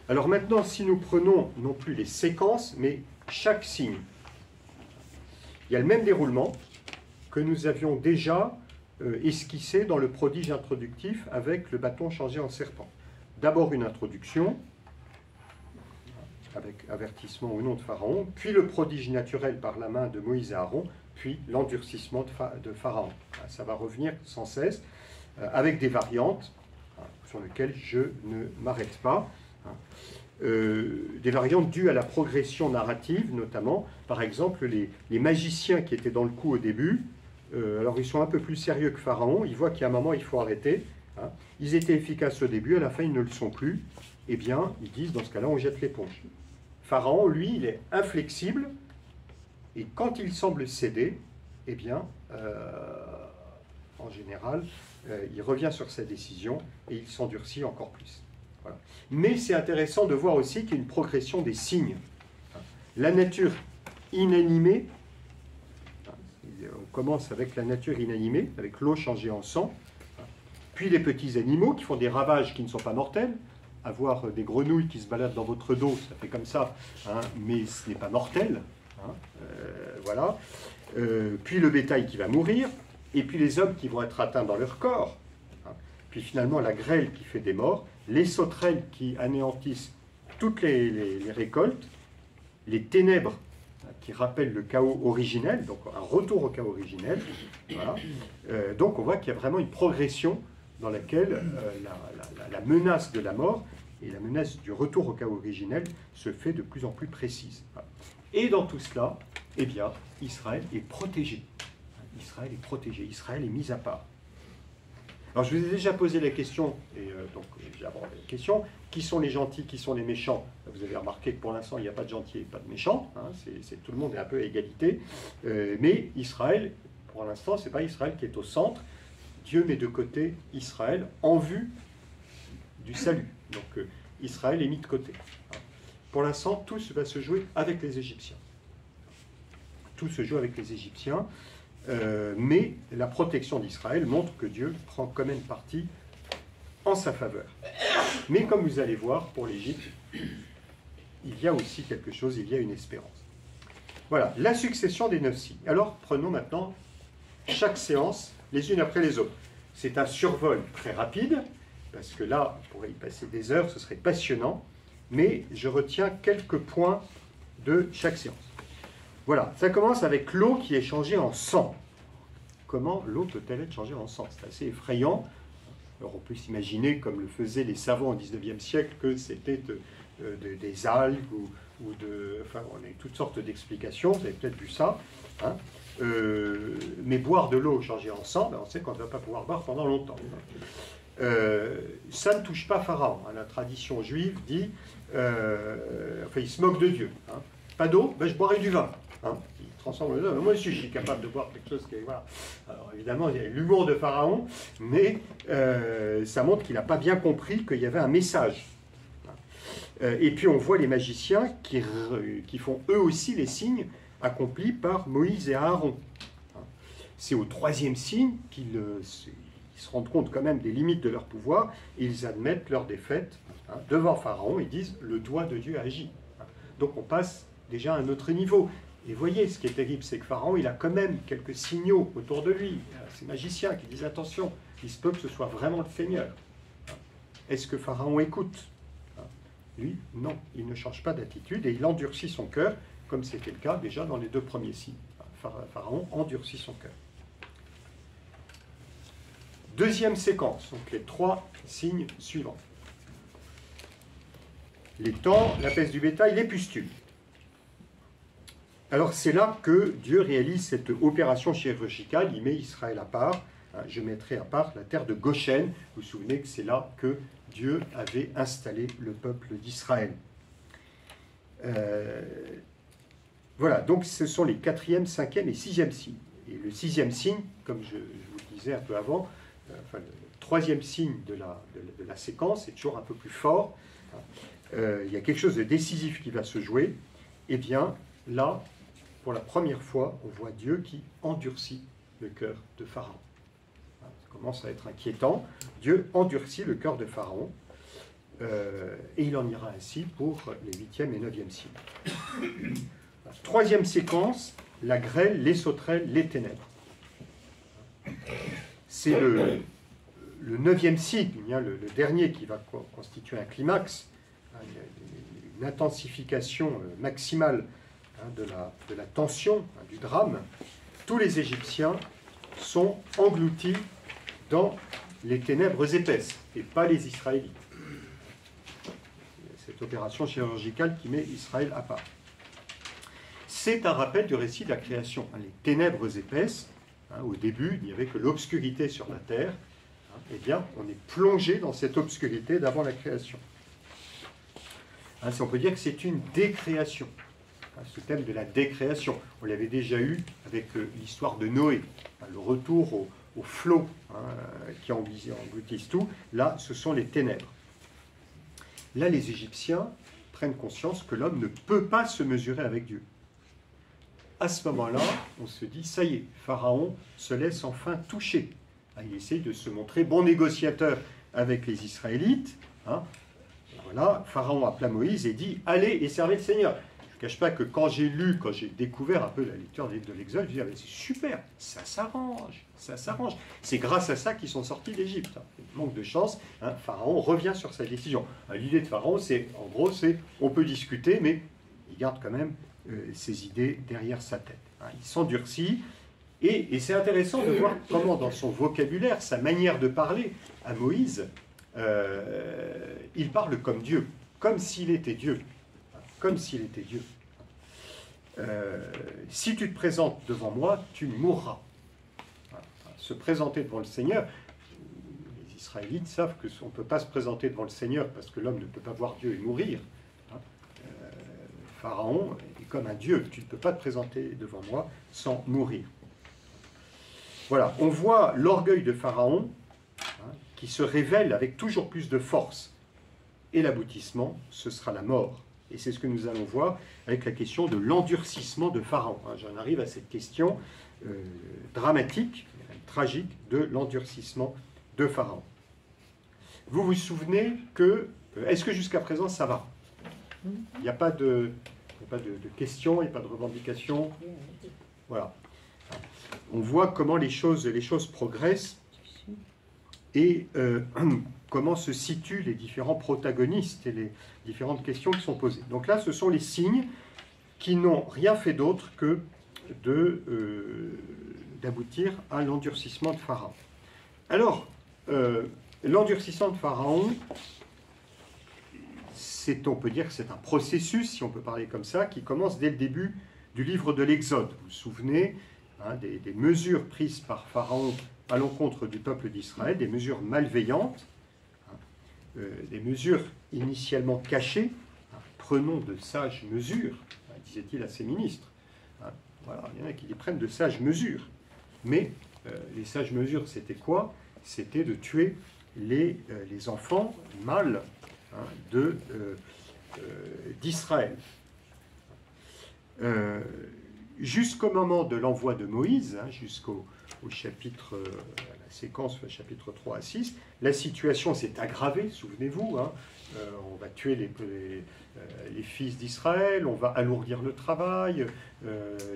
Alors maintenant, si nous prenons non plus les séquences, mais chaque signe, il y a le même déroulement que nous avions déjà esquissé dans le prodige introductif avec le bâton changé en serpent. D'abord une introduction, avec avertissement au nom de Pharaon, puis le prodige naturel par la main de Moïse et Aaron, puis l'endurcissement de Pharaon. Ça va revenir sans cesse, avec des variantes, sur lesquelles je ne m'arrête pas. Des variantes dues à la progression narrative, notamment, par exemple, les magiciens qui étaient dans le coup au début, alors ils sont un peu plus sérieux que Pharaon, ils voient qu'il y a un moment, il faut arrêter. Hein. Ils étaient efficaces au début, à la fin, ils ne le sont plus. Eh bien, ils disent, dans ce cas-là, on jette l'éponge. Pharaon, lui, il est inflexible, et quand il semble céder, eh bien, en général, il revient sur sa décision, et il s'endurcit encore plus. Voilà. Mais c'est intéressant de voir aussi qu'il y a une progression des signes. La nature inanimée, on commence avec la nature inanimée, avec l'eau changée en sang, puis les petits animaux qui font des ravages qui ne sont pas mortels. Avoir des grenouilles qui se baladent dans votre dos, ça fait comme ça, hein, mais ce n'est pas mortel. Hein, voilà. Puis le bétail qui va mourir, et puis les hommes qui vont être atteints dans leur corps. Hein, puis finalement la grêle qui fait des morts, les sauterelles qui anéantissent toutes les récoltes, les ténèbres qui rappellent le chaos originel, donc un retour au chaos originel. Voilà. Donc on voit qu'il y a vraiment une progression dans laquelle la menace de la mort et la menace du retour au chaos originel se fait de plus en plus précise. Et dans tout cela, eh bien, Israël est protégé. Israël est protégé, Israël est mis à part. Alors je vous ai déjà posé la question, et donc j'ai abordé la question, qui sont les gentils, qui sont les méchants? Vous avez remarqué que pour l'instant il n'y a pas de gentils et pas de méchants, hein, tout le monde est un peu à égalité, mais Israël, pour l'instant, ce n'est pas Israël qui est au centre. Dieu met de côté Israël en vue du salut. Donc Israël est mis de côté. Pour l'instant, tout va se jouer avec les Égyptiens. Tout se joue avec les Égyptiens, mais la protection d'Israël montre que Dieu prend quand même parti en sa faveur. Mais comme vous allez voir, pour l'Égypte, il y a aussi quelque chose, il y a une espérance. Voilà, la succession des 9 signes. Alors, prenons maintenant chaque séance les unes après les autres. C'est un survol très rapide, parce que là, on pourrait y passer des heures, ce serait passionnant, mais je retiens quelques points de chaque séance. Voilà, ça commence avec l'eau qui est changée en sang. Comment l'eau peut-elle être changée en sang? C'est assez effrayant. Alors on peut s'imaginer, comme le faisaient les savants au XIXe siècle, que c'était des algues ou de... Enfin, on a toutes sortes d'explications, vous avez peut-être vu ça. Hein. Mais boire de l'eau changée en sang, ben on sait qu'on ne va pas pouvoir boire pendant longtemps. Ça ne touche pas Pharaon. Hein. La tradition juive dit... enfin, il se moque de Dieu. Hein. Pas d'eau, ben je boirai du vin. Hein. Il transforme le vin. Moi aussi, je suis capable de boire quelque chose qui est... Voilà. Alors évidemment, il y a l'humour de Pharaon, mais ça montre qu'il n'a pas bien compris qu'il y avait un message. Et puis on voit les magiciens qui font eux aussi les signes accomplis par Moïse et Aaron. C'est au 3e signe qu'ils se rendent compte quand même des limites de leur pouvoir, et ils admettent leur défaite. Hein. Devant Pharaon, ils disent « le doigt de Dieu agit ». Donc on passe déjà à un autre niveau. Et voyez, ce qui est terrible, c'est que Pharaon, il a quand même quelques signaux autour de lui. Ces magiciens qui disent « attention, il se peut que ce soit vraiment le Seigneur ». Est-ce que Pharaon écoute? Lui, non, il ne change pas d'attitude et il endurcit son cœur, comme c'était le cas déjà dans les 2 premiers signes. Pharaon endurcit son cœur. Deuxième séquence, donc les 3 signes suivants. Les temps, la peste du bétail, les pustules. Alors c'est là que Dieu réalise cette opération chirurgicale, il met Israël à part. Je mettrai à part la terre de Goshen. Vous vous souvenez que c'est là que Dieu avait installé le peuple d'Israël. Voilà, donc ce sont les 4e, 5e et 6e signes. Et le 6e signe, comme je vous le disais un peu avant, enfin, le 3e signe de la séquence est toujours un peu plus fort. Il y a quelque chose de décisif qui va se jouer. Eh bien, là, pour la première fois, on voit Dieu qui endurcit le cœur de Pharaon. Ça commence à être inquiétant. Dieu endurcit le cœur de Pharaon, et il en ira ainsi pour les 8e et 9e signes. La 3e séquence, la grêle, les sauterelles, les ténèbres. C'est le 9e signe, le dernier qui va constituer un climax, une intensification maximale de la tension, du drame. Tous les Égyptiens sont engloutis dans les ténèbres épaisses, et pas les Israélites. Cette opération chirurgicale qui met Israël à part. C'est un rappel du récit de la création. Les ténèbres épaisses, au début, il n'y avait que l'obscurité sur la terre. Eh bien, on est plongé dans cette obscurité d'avant la création. On peut dire que c'est une décréation. Ce thème de la décréation, on l'avait déjà eu avec l'histoire de Noé, le retour au flot qui engloutissent tout. Là, ce sont les ténèbres. Là, les Égyptiens prennent conscience que l'homme ne peut pas se mesurer avec Dieu. À ce moment-là, on se dit, ça y est, Pharaon se laisse enfin toucher. Il essaye de se montrer bon négociateur avec les Israélites. Voilà, Pharaon appela Moïse et dit, allez et servez le Seigneur. Je ne cache pas que quand j'ai découvert un peu la lecture du livre de l'Exode, je me dis, c'est super, ça s'arrange, ça s'arrange. C'est grâce à ça qu'ils sont sortis d'Égypte. Manque de chance, Pharaon revient sur sa décision. L'idée de Pharaon, en gros, on peut discuter, mais il garde quand même ses idées derrière sa tête. Il s'endurcit, et c'est intéressant de voir comment dans son vocabulaire, sa manière de parler à Moïse, il parle comme Dieu, comme s'il était Dieu. Comme s'il était Dieu. Si tu te présentes devant moi, tu mourras. se présenter devant le Seigneur. Les Israélites savent qu'on ne peut pas se présenter devant le Seigneur parce que l'homme ne peut pas voir Dieu et mourir. Pharaon est comme un dieu, tu ne peux pas te présenter devant moi sans mourir. Voilà, on voit l'orgueil de Pharaon qui se révèle avec toujours plus de force. Et l'aboutissement, ce sera la mort. Et c'est ce que nous allons voir avec la question de l'endurcissement de Pharaon. J'en arrive à cette question dramatique, tragique, de l'endurcissement de Pharaon. Vous vous souvenez que... Est-ce que jusqu'à présent, ça va? Il n'y a pas de questions, il n'y a pas de revendications. Voilà. On voit comment les choses progressent et comment se situent les différents protagonistes et les différentes questions qui sont posées. Donc là, ce sont les signes qui n'ont rien fait d'autre que d'aboutir à l'endurcissement de Pharaon. Alors, l'endurcissement de Pharaon, on peut dire que c'est un processus, si on peut parler comme ça, qui commence dès le début du livre de l'Exode. Vous vous souvenez des mesures prises par Pharaon à l'encontre du peuple d'Israël, des mesures malveillantes, des mesures initialement cachées. Prenons de sages mesures, disait-il à ses ministres. Voilà, il y en a qui les prennent de sages mesures. Mais les sages mesures, c'était quoi? C'était de tuer les enfants mâles d'Israël. Jusqu'au moment de l'envoi de Moïse, jusqu'au chapitre, la séquence, chapitre 3 à 6, la situation s'est aggravée, souvenez-vous. On va tuer les fils d'Israël, on va alourdir le travail.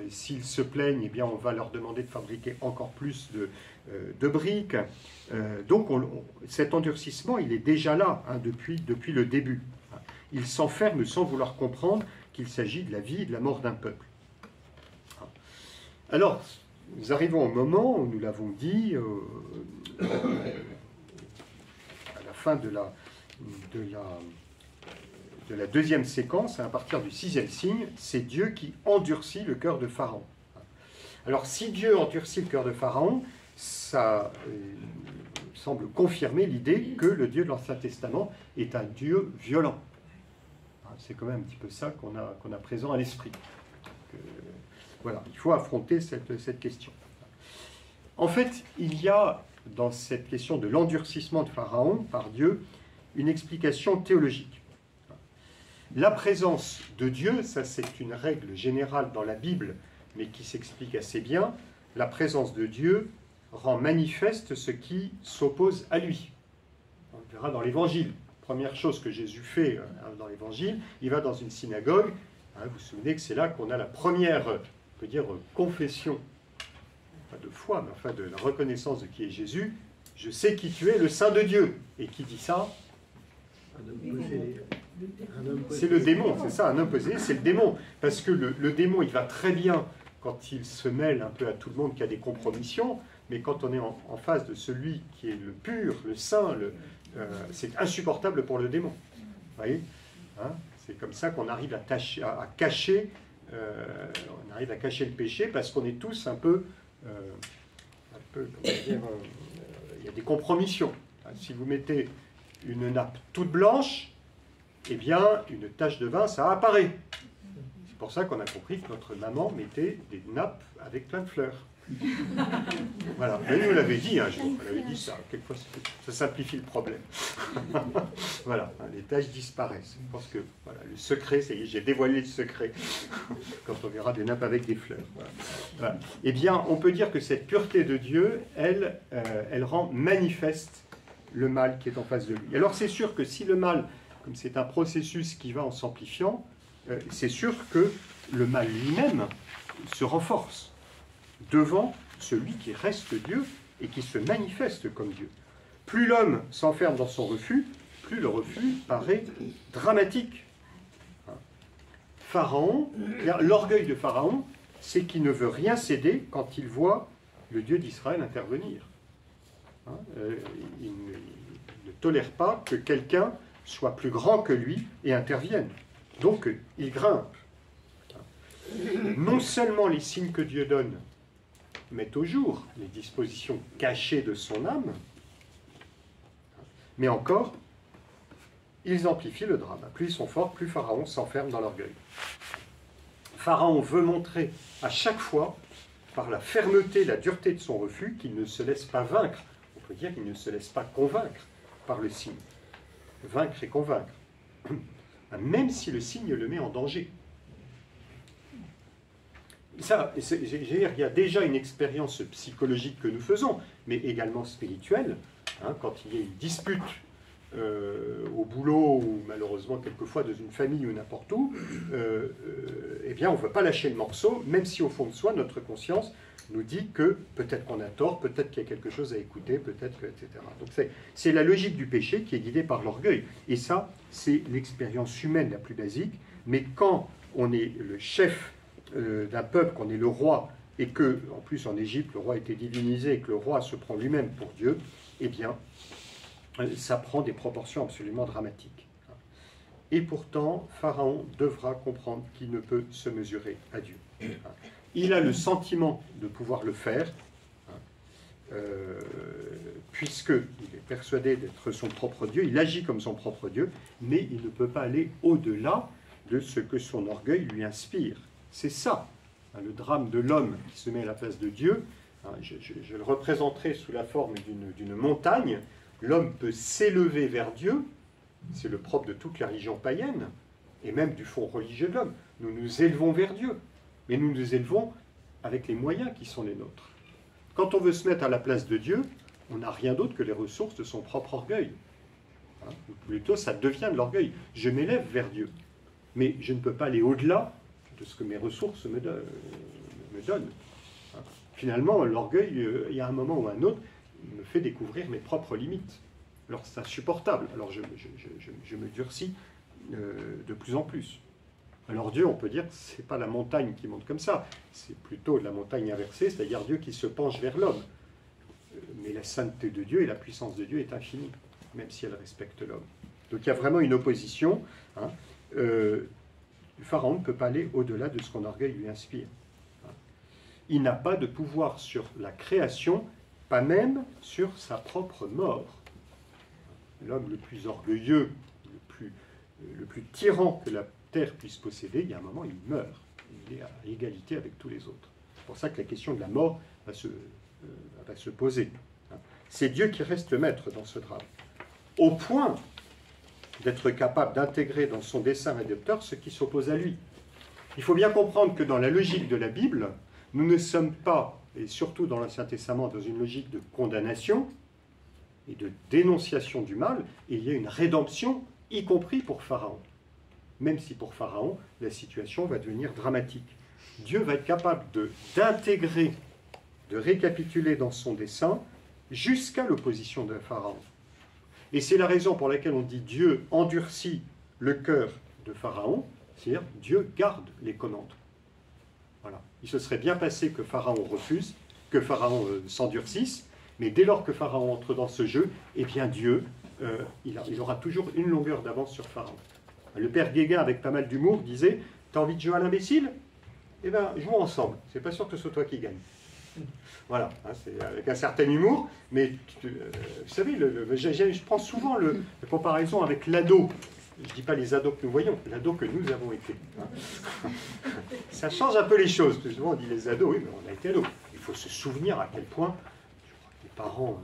S'ils se plaignent, eh bien, on va leur demander de fabriquer encore plus de briques. Donc cet endurcissement, il est déjà là depuis le début. Il s'enferme sans vouloir comprendre qu'il s'agit de la vie et de la mort d'un peuple. Alors, nous arrivons au moment où nous l'avons dit, à la fin de la deuxième séquence, à partir du 6e signe, c'est Dieu qui endurcit le cœur de Pharaon. Alors, si Dieu endurcit le cœur de Pharaon, ça semble confirmer l'idée que le Dieu de l'Ancien Testament est un Dieu violent. C'est quand même un petit peu ça qu'on a présent à l'esprit. Voilà, il faut affronter cette question. En fait, il y a dans cette question de l'endurcissement de Pharaon par Dieu une explication théologique. La présence de Dieu, ça c'est une règle générale dans la Bible, mais qui s'explique assez bien. La présence de Dieu rend manifeste ce qui s'oppose à lui. On le verra dans l'Évangile. Première chose que Jésus fait dans l'Évangile, il va dans une synagogue. Vous vous souvenez que c'est là qu'on a la première, on peut dire, confession, pas de foi, mais enfin de la reconnaissance de qui est Jésus. Je sais qui tu es, le Saint de Dieu. Et qui dit ça? C'est le démon, c'est ça, un homme possédé, c'est le démon. Parce que le démon, il va très bien quand il se mêle un peu à tout le monde, qui a des compromissions, mais quand on est en face de celui qui est le pur, le saint, c'est insupportable pour le démon. Vous voyez, c'est comme ça qu'on arrive à cacher le péché, parce qu'on est tous un peu comment dire, il y a des compromissions. Si vous mettez une nappe toute blanche, eh bien, une tache de vin, ça apparaît. C'est pour ça qu'on a compris que notre maman mettait des nappes avec plein de fleurs. Voilà, elle nous l'avait dit un jour, elle avait dit ça, quelquefois ça simplifie le problème. Voilà, les taches disparaissent. Je pense que voilà, le secret, ça y est, j'ai dévoilé le secret, quand on verra des nappes avec des fleurs. Voilà. Eh bien, on peut dire que cette pureté de Dieu, elle rend manifeste le mal qui est en face de lui. Alors c'est sûr que si le mal, comme c'est un processus qui va en s'amplifiant, c'est sûr que le mal lui-même se renforce devant celui qui reste Dieu et qui se manifeste comme Dieu. Plus l'homme s'enferme dans son refus, plus le refus paraît dramatique. Pharaon, l'orgueil de Pharaon, c'est qu'il ne veut rien céder quand il voit le Dieu d'Israël intervenir. Il ne tolère pas que quelqu'un soit plus grand que lui et intervienne. Donc, il grimpe. Non seulement les signes que Dieu donne mettent au jour les dispositions cachées de son âme, mais encore, ils amplifient le drame. Plus ils sont forts, plus Pharaon s'enferme dans l'orgueil. Pharaon veut montrer à chaque fois, par la fermeté, la dureté de son refus, qu'il ne se laisse pas vaincre. On peut dire qu'il ne se laisse pas convaincre par le signe. Vaincre et convaincre. Même si le signe le met en danger. Ça, il y a déjà une expérience psychologique que nous faisons, mais également spirituelle. Quand il y a une dispute au boulot ou malheureusement quelquefois dans une famille ou n'importe où, eh bien on ne veut pas lâcher le morceau, même si au fond de soi, notre conscience nous dit que peut-être qu'on a tort, peut-être qu'il y a quelque chose à écouter, peut-être que, etc. Donc c'est la logique du péché qui est guidée par l'orgueil. Et ça, c'est l'expérience humaine la plus basique. Mais quand on est le chef d'un peuple, qu'on est le roi, et que, en plus en Égypte, le roi était divinisé, et que le roi se prend lui-même pour Dieu, eh bien, ça prend des proportions absolument dramatiques. Et pourtant, Pharaon devra comprendre qu'il ne peut se mesurer à Dieu. Il a le sentiment de pouvoir le faire, puisqu'il est persuadé d'être son propre Dieu, il agit comme son propre Dieu, mais il ne peut pas aller au-delà de ce que son orgueil lui inspire. C'est ça, le drame de l'homme qui se met à la place de Dieu. Je le représenterai sous la forme d'une montagne. L'homme peut s'élever vers Dieu, c'est le propre de toute la religion païenne, et même du fond religieux de l'homme. Nous nous élevons vers Dieu, mais nous nous élevons avec les moyens qui sont les nôtres. Quand on veut se mettre à la place de Dieu, on n'a rien d'autre que les ressources de son propre orgueil. Ou plutôt, ça devient de l'orgueil. Je m'élève vers Dieu, mais je ne peux pas aller au-delà de ce que mes ressources me donnent. Finalement, l'orgueil, il y a un moment ou un autre, me fait découvrir mes propres limites. Alors c'est insupportable. Alors je me durcis de plus en plus. Alors Dieu, on peut dire, c'est pas la montagne qui monte comme ça, c'est plutôt la montagne inversée, c'est-à-dire Dieu qui se penche vers l'homme. Mais la sainteté de Dieu et la puissance de Dieu est infinie, même si elle respecte l'homme. Donc il y a vraiment une opposition. Pharaon ne peut pas aller au-delà de ce qu'on orgueil lui inspire. Il n'a pas de pouvoir sur la création, pas même sur sa propre mort. L'homme le plus orgueilleux, le plus tyran que la terre puisse posséder, il y a un moment, il meurt. Il est à égalité avec tous les autres. C'est pour ça que la question de la mort va se poser. C'est Dieu qui reste maître dans ce drame, au point d'être capable d'intégrer dans son dessein rédempteur ce qui s'oppose à lui. Il faut bien comprendre que dans la logique de la Bible, nous ne sommes pas, et surtout dans l'Ancien Testament, dans une logique de condamnation et de dénonciation du mal, et il y a une rédemption, y compris pour Pharaon. Même si pour Pharaon, la situation va devenir dramatique. Dieu va être capable d'intégrer, de récapituler dans son dessein, jusqu'à l'opposition de Pharaon. Et c'est la raison pour laquelle on dit Dieu endurcit le cœur de Pharaon, c'est-à-dire Dieu garde les commandes. Voilà. Il se serait bien passé que Pharaon refuse, que Pharaon s'endurcisse, mais dès lors que Pharaon entre dans ce jeu, eh bien Dieu, il aura toujours une longueur d'avance sur Pharaon. Le père Guéguin, avec pas mal d'humour, disait « T'as envie de jouer à l'imbécile ? Eh bien, jouons ensemble. C'est pas sûr que ce soit toi qui gagne. » Voilà, c'est avec un certain humour, mais vous savez, je prends souvent la comparaison avec l'ado. Je ne dis pas les ados que nous voyons, l'ado que nous avons été. Ça change un peu les choses. Plus souvent, on dit les ados, oui, mais on a été ados. Il faut se souvenir à quel point, je crois que les parents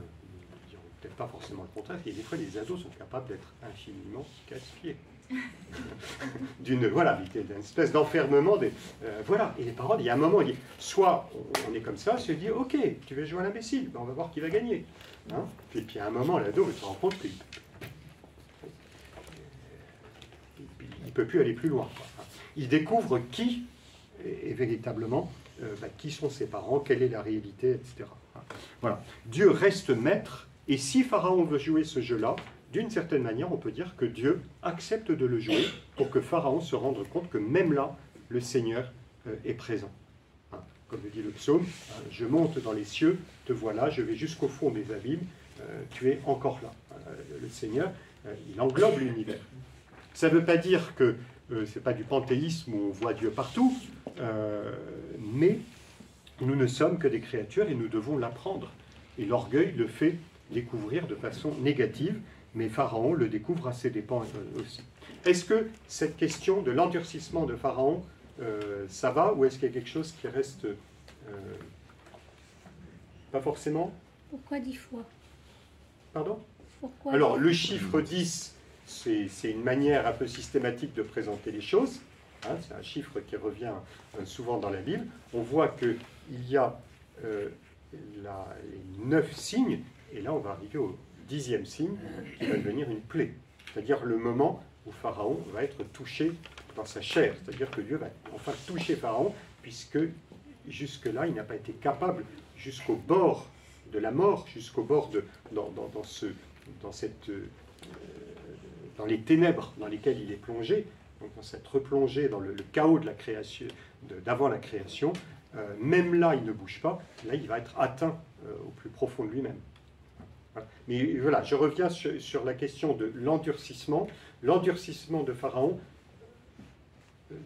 ne diront peut-être pas forcément le contraire, et des fois, les ados sont capables d'être infiniment casse-pieds. D'une espèce d'enfermement. Voilà, et les parents, il y a un moment, soit on est comme ça, se dit, ok, tu veux jouer à l'imbécile, ben on va voir qui va gagner. Et puis à un moment, l'ado se rend compte qu'il ne peut plus aller plus loin. Il découvre qui est véritablement, qui sont ses parents, quelle est la réalité, etc. Voilà. Dieu reste maître, et si Pharaon veut jouer ce jeu-là, d'une certaine manière, on peut dire que Dieu accepte de le jouer pour que Pharaon se rende compte que même là, le Seigneur est présent. Comme le dit le psaume, je monte dans les cieux, te voilà, je vais jusqu'au fond des abîmes, tu es encore là. Le Seigneur, il englobe l'univers. Ça ne veut pas dire que ce n'est pas du panthéisme où on voit Dieu partout, mais Nous ne sommes que des créatures et nous devons l'apprendre. Et l'orgueil le fait découvrir de façon négative, mais Pharaon le découvre à ses dépens aussi. Est-ce que cette question de l'endurcissement de Pharaon, ça va, ou est-ce qu'il y a quelque chose qui reste pas forcément? Pourquoi 10 fois? Pardon? Pourquoi Alors, le chiffre 10, c'est une manière un peu systématique de présenter les choses. Hein, c'est un chiffre qui revient souvent dans la Bible. On voit qu'il y a les 9 signes, et là on va arriver au 10e signe, qui va devenir une plaie. C'est-à-dire le moment où Pharaon va être touché dans sa chair. C'est-à-dire que Dieu va enfin toucher Pharaon, puisque jusque-là, il n'a pas été capable, jusqu'au bord de la mort, jusqu'au bord de... dans les ténèbres dans lesquelles il est plongé, donc dans cette replongée dans le chaos de la création, d'avant la création, même là, il ne bouge pas. Là, il va être atteint au plus profond de lui-même. Voilà. Mais voilà, je reviens sur la question de l'endurcissement. L'endurcissement de Pharaon,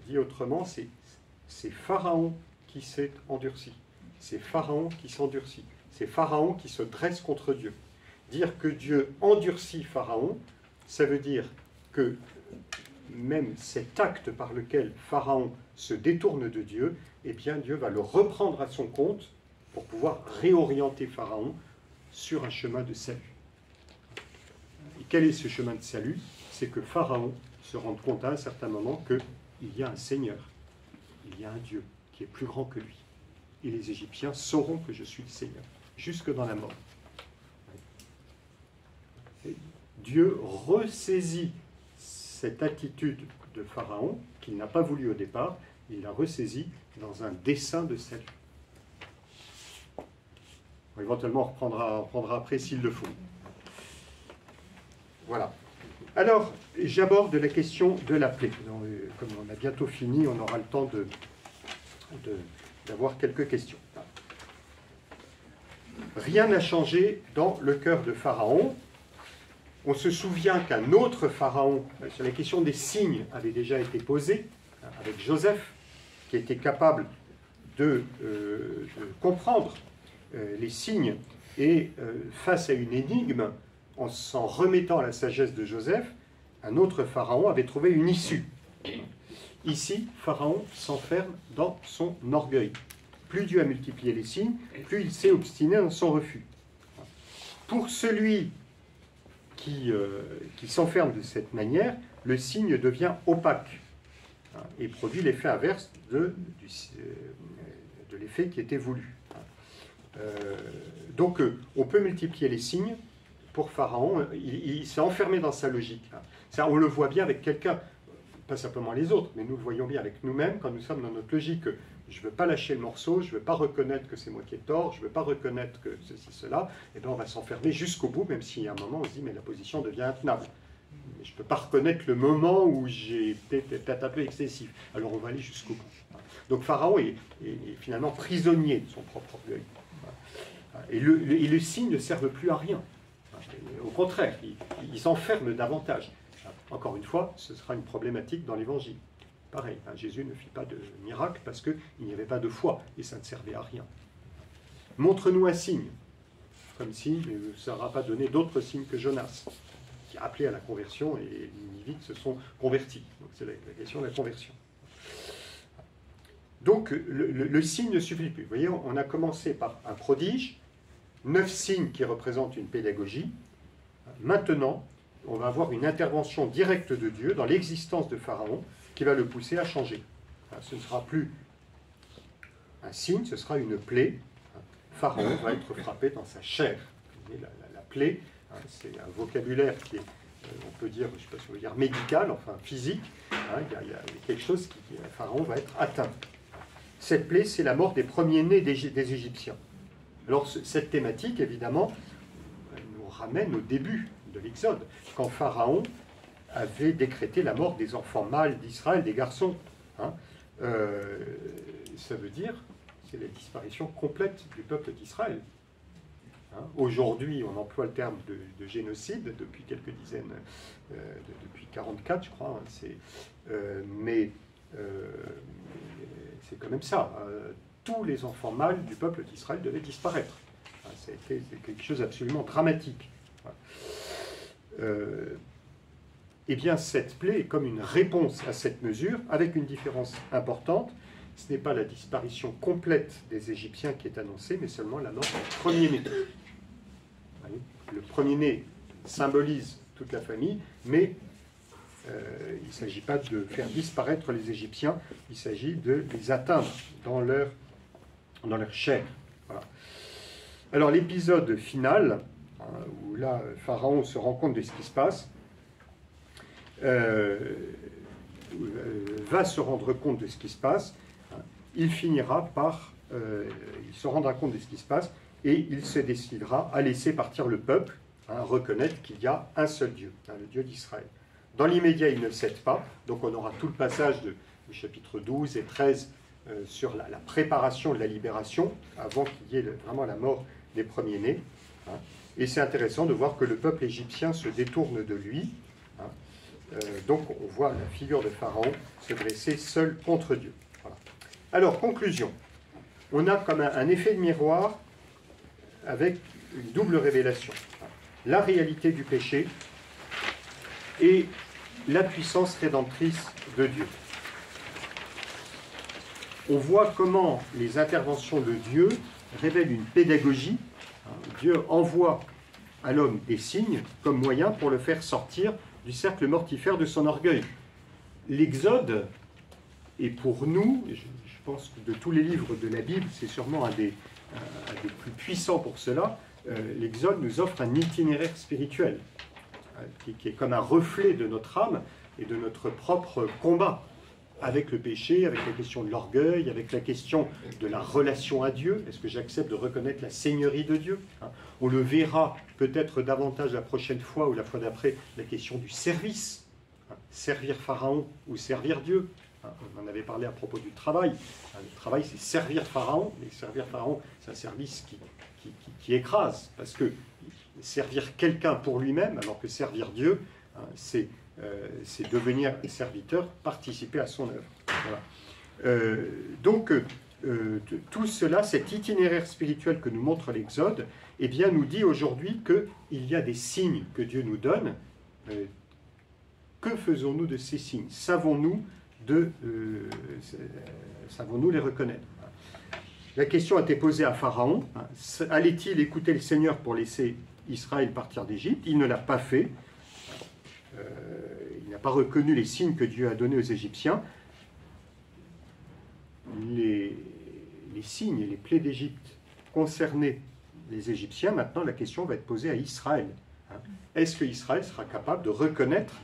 dit autrement, c'est Pharaon qui s'est endurci. C'est Pharaon qui s'endurcit. C'est Pharaon qui se dresse contre Dieu. Dire que Dieu endurcit Pharaon, ça veut dire que même cet acte par lequel Pharaon se détourne de Dieu, eh bien Dieu va le reprendre à son compte pour pouvoir réorienter Pharaon sur un chemin de salut. Et quel est ce chemin de salut? C'est que Pharaon se rende compte à un certain moment qu'il y a un Seigneur, il y a un Dieu qui est plus grand que lui. Et les Égyptiens sauront que je suis le Seigneur, jusque dans la mort. Et Dieu ressaisit cette attitude de Pharaon, qu'il n'a pas voulu au départ, il l'a ressaisie dans un dessein de salut. Éventuellement, on reprendra après s'il le faut. Voilà. Alors, j'aborde la question de la plaie. Comme on a bientôt fini, on aura le temps d'avoir quelques questions. Rien n'a changé dans le cœur de Pharaon. On se souvient qu'un autre Pharaon, sur la question des signes, avait déjà été posée, avec Joseph, qui était capable de comprendre les signes, et face à une énigme, en s'en remettant à la sagesse de Joseph, un autre Pharaon avait trouvé une issue. Ici, Pharaon s'enferme dans son orgueil. Plus Dieu a multiplié les signes, plus il s'est obstiné dans son refus. Pour celui qui s'enferme de cette manière, le signe devient opaque et produit l'effet inverse de l'effet qui était voulu. Donc, on peut multiplier les signes. Pour Pharaon, il s'est enfermé dans sa logique. Ça, on le voit bien avec quelqu'un, pas simplement les autres, mais nous le voyons bien avec nous-mêmes quand nous sommes dans notre logique. Je ne veux pas lâcher le morceau, je ne veux pas reconnaître que c'est moi qui ai tort, je ne veux pas reconnaître que ceci, cela, et bien on va s'enfermer jusqu'au bout, même si à un moment on se dit mais la position devient intenable. Mais je ne peux pas reconnaître le moment où j'ai peut-être un peu excessif. Alors on va aller jusqu'au bout. Donc Pharaon est finalement prisonnier de son propre orgueil. Et le signe ne sert plus à rien. Au contraire, il s'enferme davantage. Encore une fois, ce sera une problématique dans l'Évangile. Pareil, Jésus ne fit pas de miracle parce qu'il n'y avait pas de foi et ça ne servait à rien. Montre-nous un signe, comme si il ne sera pas donné d'autres signes que Jonas, qui a appelé à la conversion et les Ninivites se sont convertis. Donc c'est la question de la conversion. Donc le signe ne suffit plus. Vous voyez, on a commencé par un prodige, 9 signes qui représentent une pédagogie. Maintenant, on va avoir une intervention directe de Dieu dans l'existence de Pharaon qui va le pousser à changer. Ce ne sera plus un signe, ce sera une plaie. Pharaon va être frappé dans sa chair. La plaie, c'est un vocabulaire qui est, on peut dire, je ne sais pas si on veut dire médical, enfin physique. Il y a quelque chose qui, Pharaon va être atteint. Cette plaie, c'est la mort des premiers-nés des Égyptiens. Alors, cette thématique, évidemment, nous ramène au début de l'Exode, quand Pharaon avait décrété la mort des enfants mâles d'Israël, des garçons. Ça veut dire, c'est la disparition complète du peuple d'Israël. Aujourd'hui, on emploie le terme de génocide depuis quelques dizaines, depuis 1944, je crois. Mais c'est quand même ça. tous les enfants mâles du peuple d'Israël devaient disparaître. C'était quelque chose d'absolument dramatique. Eh bien, cette plaie est comme une réponse à cette mesure, avec une différence importante. Ce n'est pas la disparition complète des Égyptiens qui est annoncée, mais seulement la mort du premier-né. Le premier-né symbolise toute la famille, mais il ne s'agit pas de faire disparaître les Égyptiens, il s'agit de les atteindre dans leur chair. Voilà. Alors l'épisode final, où là, Pharaon se rend compte de ce qui se passe, va se rendre compte de ce qui se passe, il finira par, il se rendra compte de ce qui se passe, et il se décidera à laisser partir le peuple, reconnaître qu'il y a un seul Dieu, le Dieu d'Israël. Dans l'immédiat, il ne cède pas, donc on aura tout le passage du chapitre 12 et 13 sur la préparation de la libération, avant qu'il y ait vraiment la mort des premiers-nés. Et c'est intéressant de voir que le peuple égyptien se détourne de lui. Donc on voit la figure de Pharaon se dresser seul contre Dieu. Voilà. Alors, conclusion. On a comme un effet de miroir avec une double révélation. La réalité du péché et la puissance rédemptrice de Dieu. On voit comment les interventions de Dieu révèlent une pédagogie. Dieu envoie à l'homme des signes comme moyen pour le faire sortir du cercle mortifère de son orgueil. L'Exode est pour nous, je pense que de tous les livres de la Bible, c'est sûrement un des plus puissants pour cela. L'Exode nous offre un itinéraire spirituel qui est comme un reflet de notre âme et de notre propre combat avec le péché, avec la question de l'orgueil, avec la question de la relation à Dieu. Est-ce que j'accepte de reconnaître la seigneurie de Dieu? On le verra peut-être davantage la prochaine fois ou la fois d'après, la question du service. Servir Pharaon ou servir Dieu. On en avait parlé à propos du travail. Le travail, c'est servir Pharaon, mais servir Pharaon, c'est un service qui écrase, parce que servir quelqu'un pour lui-même, alors que servir Dieu, c'est devenir serviteur, participer à son œuvre. Voilà. Donc, tout cela, cet itinéraire spirituel que nous montre l'Exode, eh bien, nous dit aujourd'hui qu'il y a des signes que Dieu nous donne. Que faisons-nous de ces signes? Savons-nous les reconnaître? La question a été posée à Pharaon. Allait-il écouter le Seigneur pour laisser Israël partir d'Égypte? Il ne l'a pas fait. Il n'a pas reconnu les signes que Dieu a donnés aux Égyptiens. Les signes et les plaies d'Égypte concernaient les Égyptiens. Maintenant, la question va être posée à Israël. Est-ce que Israël sera capable de reconnaître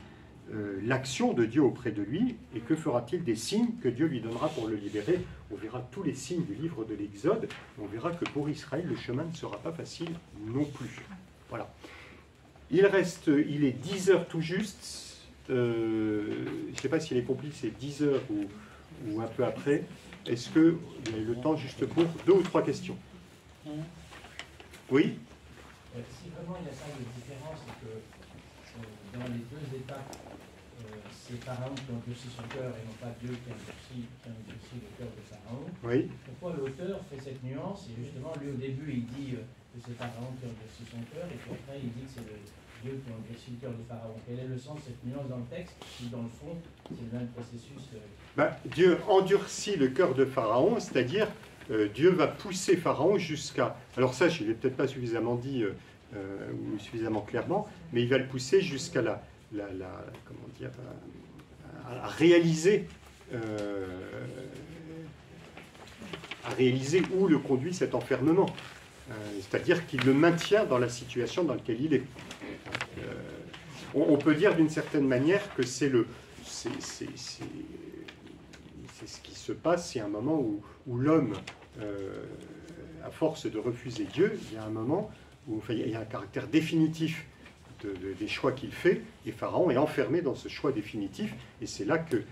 l'action de Dieu auprès de lui, et que fera-t-il des signes que Dieu lui donnera pour le libérer? On verra tous les signes du livre de l'Exode, on verra que pour Israël, le chemin ne sera pas facile non plus. Voilà. Il est 10 heures tout juste. Je ne sais pas si les complis c'est 10 heures ou un peu après. Est-ce que vous avez le temps juste pour 2 ou 3 questions? Oui? Si vraiment il y a ça de différence, c'est que dans les deux étapes, c'est Pharaon qui endurcit son cœur et non pas Dieu qui endurcit le cœur de Pharaon. Oui. Pourquoi l'auteur fait cette nuance? Et justement, lui au début, il dit que c'est Pharaon qui endurcit son cœur, et puis après, il dit que c'est Dieu qui endurcit le cœur de Pharaon. Quel est le sens de cette nuance dans le texte, si dans le fond, c'est le même processus Dieu endurcit le cœur de Pharaon, c'est-à-dire Dieu va pousser Pharaon jusqu'à... Alors ça, je ne l'ai peut-être pas suffisamment dit ou suffisamment clairement, mais il va le pousser jusqu'à comment dire, à réaliser où le conduit cet enfermement. C'est-à-dire qu'il le maintient dans la situation dans laquelle il est. On peut dire d'une certaine manière que c'est ce qui se passe, c'est un moment où l'homme, à force de refuser Dieu, il y a un moment où il y a un caractère définitif des choix qu'il fait, et Pharaon est enfermé dans ce choix définitif, et c'est là qu'il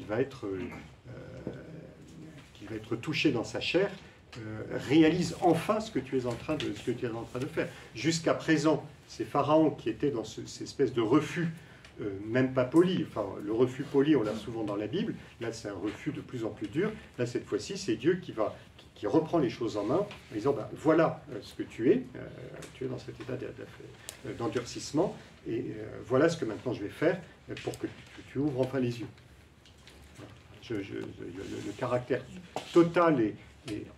va être touché dans sa chair. Réalise enfin ce que tu es en train de faire. Jusqu'à présent, c'est Pharaon qui était dans cette espèce de refus, même pas poli. Enfin, le refus poli, on l'a souvent dans la Bible. Là, c'est un refus de plus en plus dur. Là, cette fois-ci, c'est Dieu qui qui reprend les choses en main, en disant ben, voilà ce que tu es dans cet état d'endurcissement, et voilà ce que maintenant je vais faire pour que tu ouvres enfin les yeux. Le caractère total et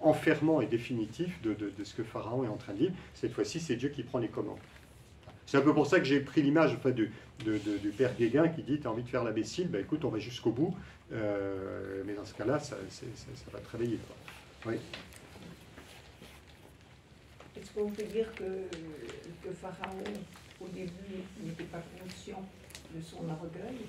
enfermant et définitif de ce que Pharaon est en train de dire, cette fois-ci c'est Dieu qui prend les commandes. C'est un peu pour ça que j'ai pris l'image en fait, du père Guéguin qui dit « tu as envie de faire l'imbécile, ben, écoute, on va jusqu'au bout, mais dans ce cas-là, ça va te réveiller. » Oui. Est-ce qu'on peut dire que Pharaon, au début, n'était pas conscient de son orgueil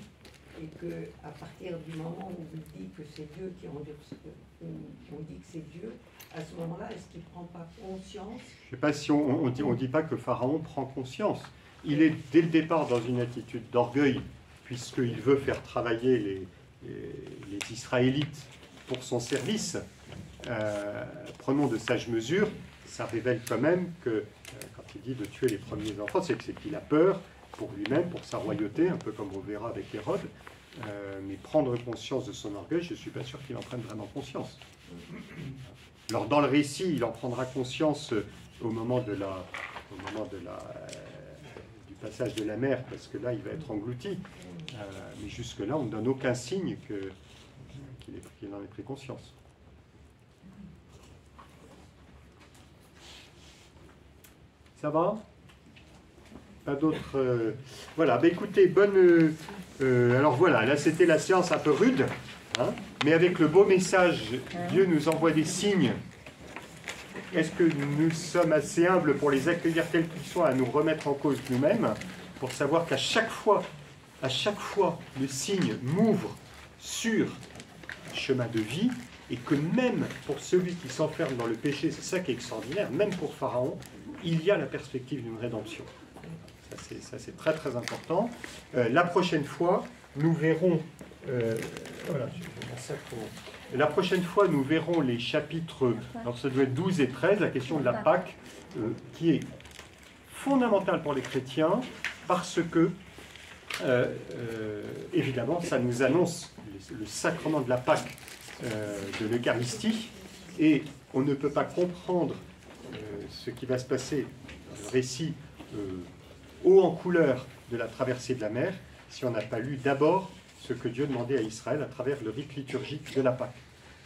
et qu'à partir du moment où on dit que c'est Dieu qui endurcit, on dit que c'est Dieu, à ce moment-là, est-ce qu'il ne prend pas conscience? Je ne sais pas si on dit pas que Pharaon prend conscience. Il est dès le départ dans une attitude d'orgueil, puisqu'il veut faire travailler les Israélites pour son service. Prenons de sages mesures. Ça révèle quand même que, quand il dit de tuer les premiers enfants, c'est qu'il a peur pour lui-même, pour sa royauté, un peu comme on verra avec Hérode. Mais prendre conscience de son orgueil, je ne suis pas sûr qu'il en prenne vraiment conscience. Alors dans le récit, il en prendra conscience au moment du passage de la mer, parce que là, il va être englouti. Mais jusque-là, on ne donne aucun signe qu'il en ait pris conscience. Ça va? Pas d'autres... Voilà, ben écoutez, bonne... alors voilà, là c'était la séance un peu rude, hein, mais avec le beau message, Dieu nous envoie des signes. Est-ce que nous sommes assez humbles pour les accueillir tels qu'ils sont, à nous remettre en cause nous-mêmes, pour savoir qu'à chaque fois, le signe m'ouvre sur un chemin de vie, et que même pour celui qui s'enferme dans le péché, c'est ça qui est extraordinaire, même pour Pharaon, il y a la perspective d'une rédemption. Ça c'est très très important. La prochaine fois, nous verrons... La prochaine fois, nous verrons les chapitres, alors ça doit être 12 et 13, la question de la Pâque, qui est fondamentale pour les chrétiens, parce que, évidemment, ça nous annonce le sacrement de la Pâque de l'Eucharistie, et on ne peut pas comprendre ce qui va se passer dans le récit haut en couleur de la traversée de la mer, si on n'a pas lu d'abord ce que Dieu demandait à Israël à travers le rite liturgique de la Pâque.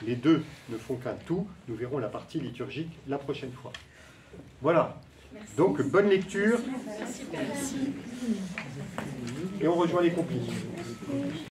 Les deux ne font qu'un tout, nous verrons la partie liturgique la prochaine fois. Voilà. Merci. Donc, bonne lecture. Merci. Et on rejoint les complices.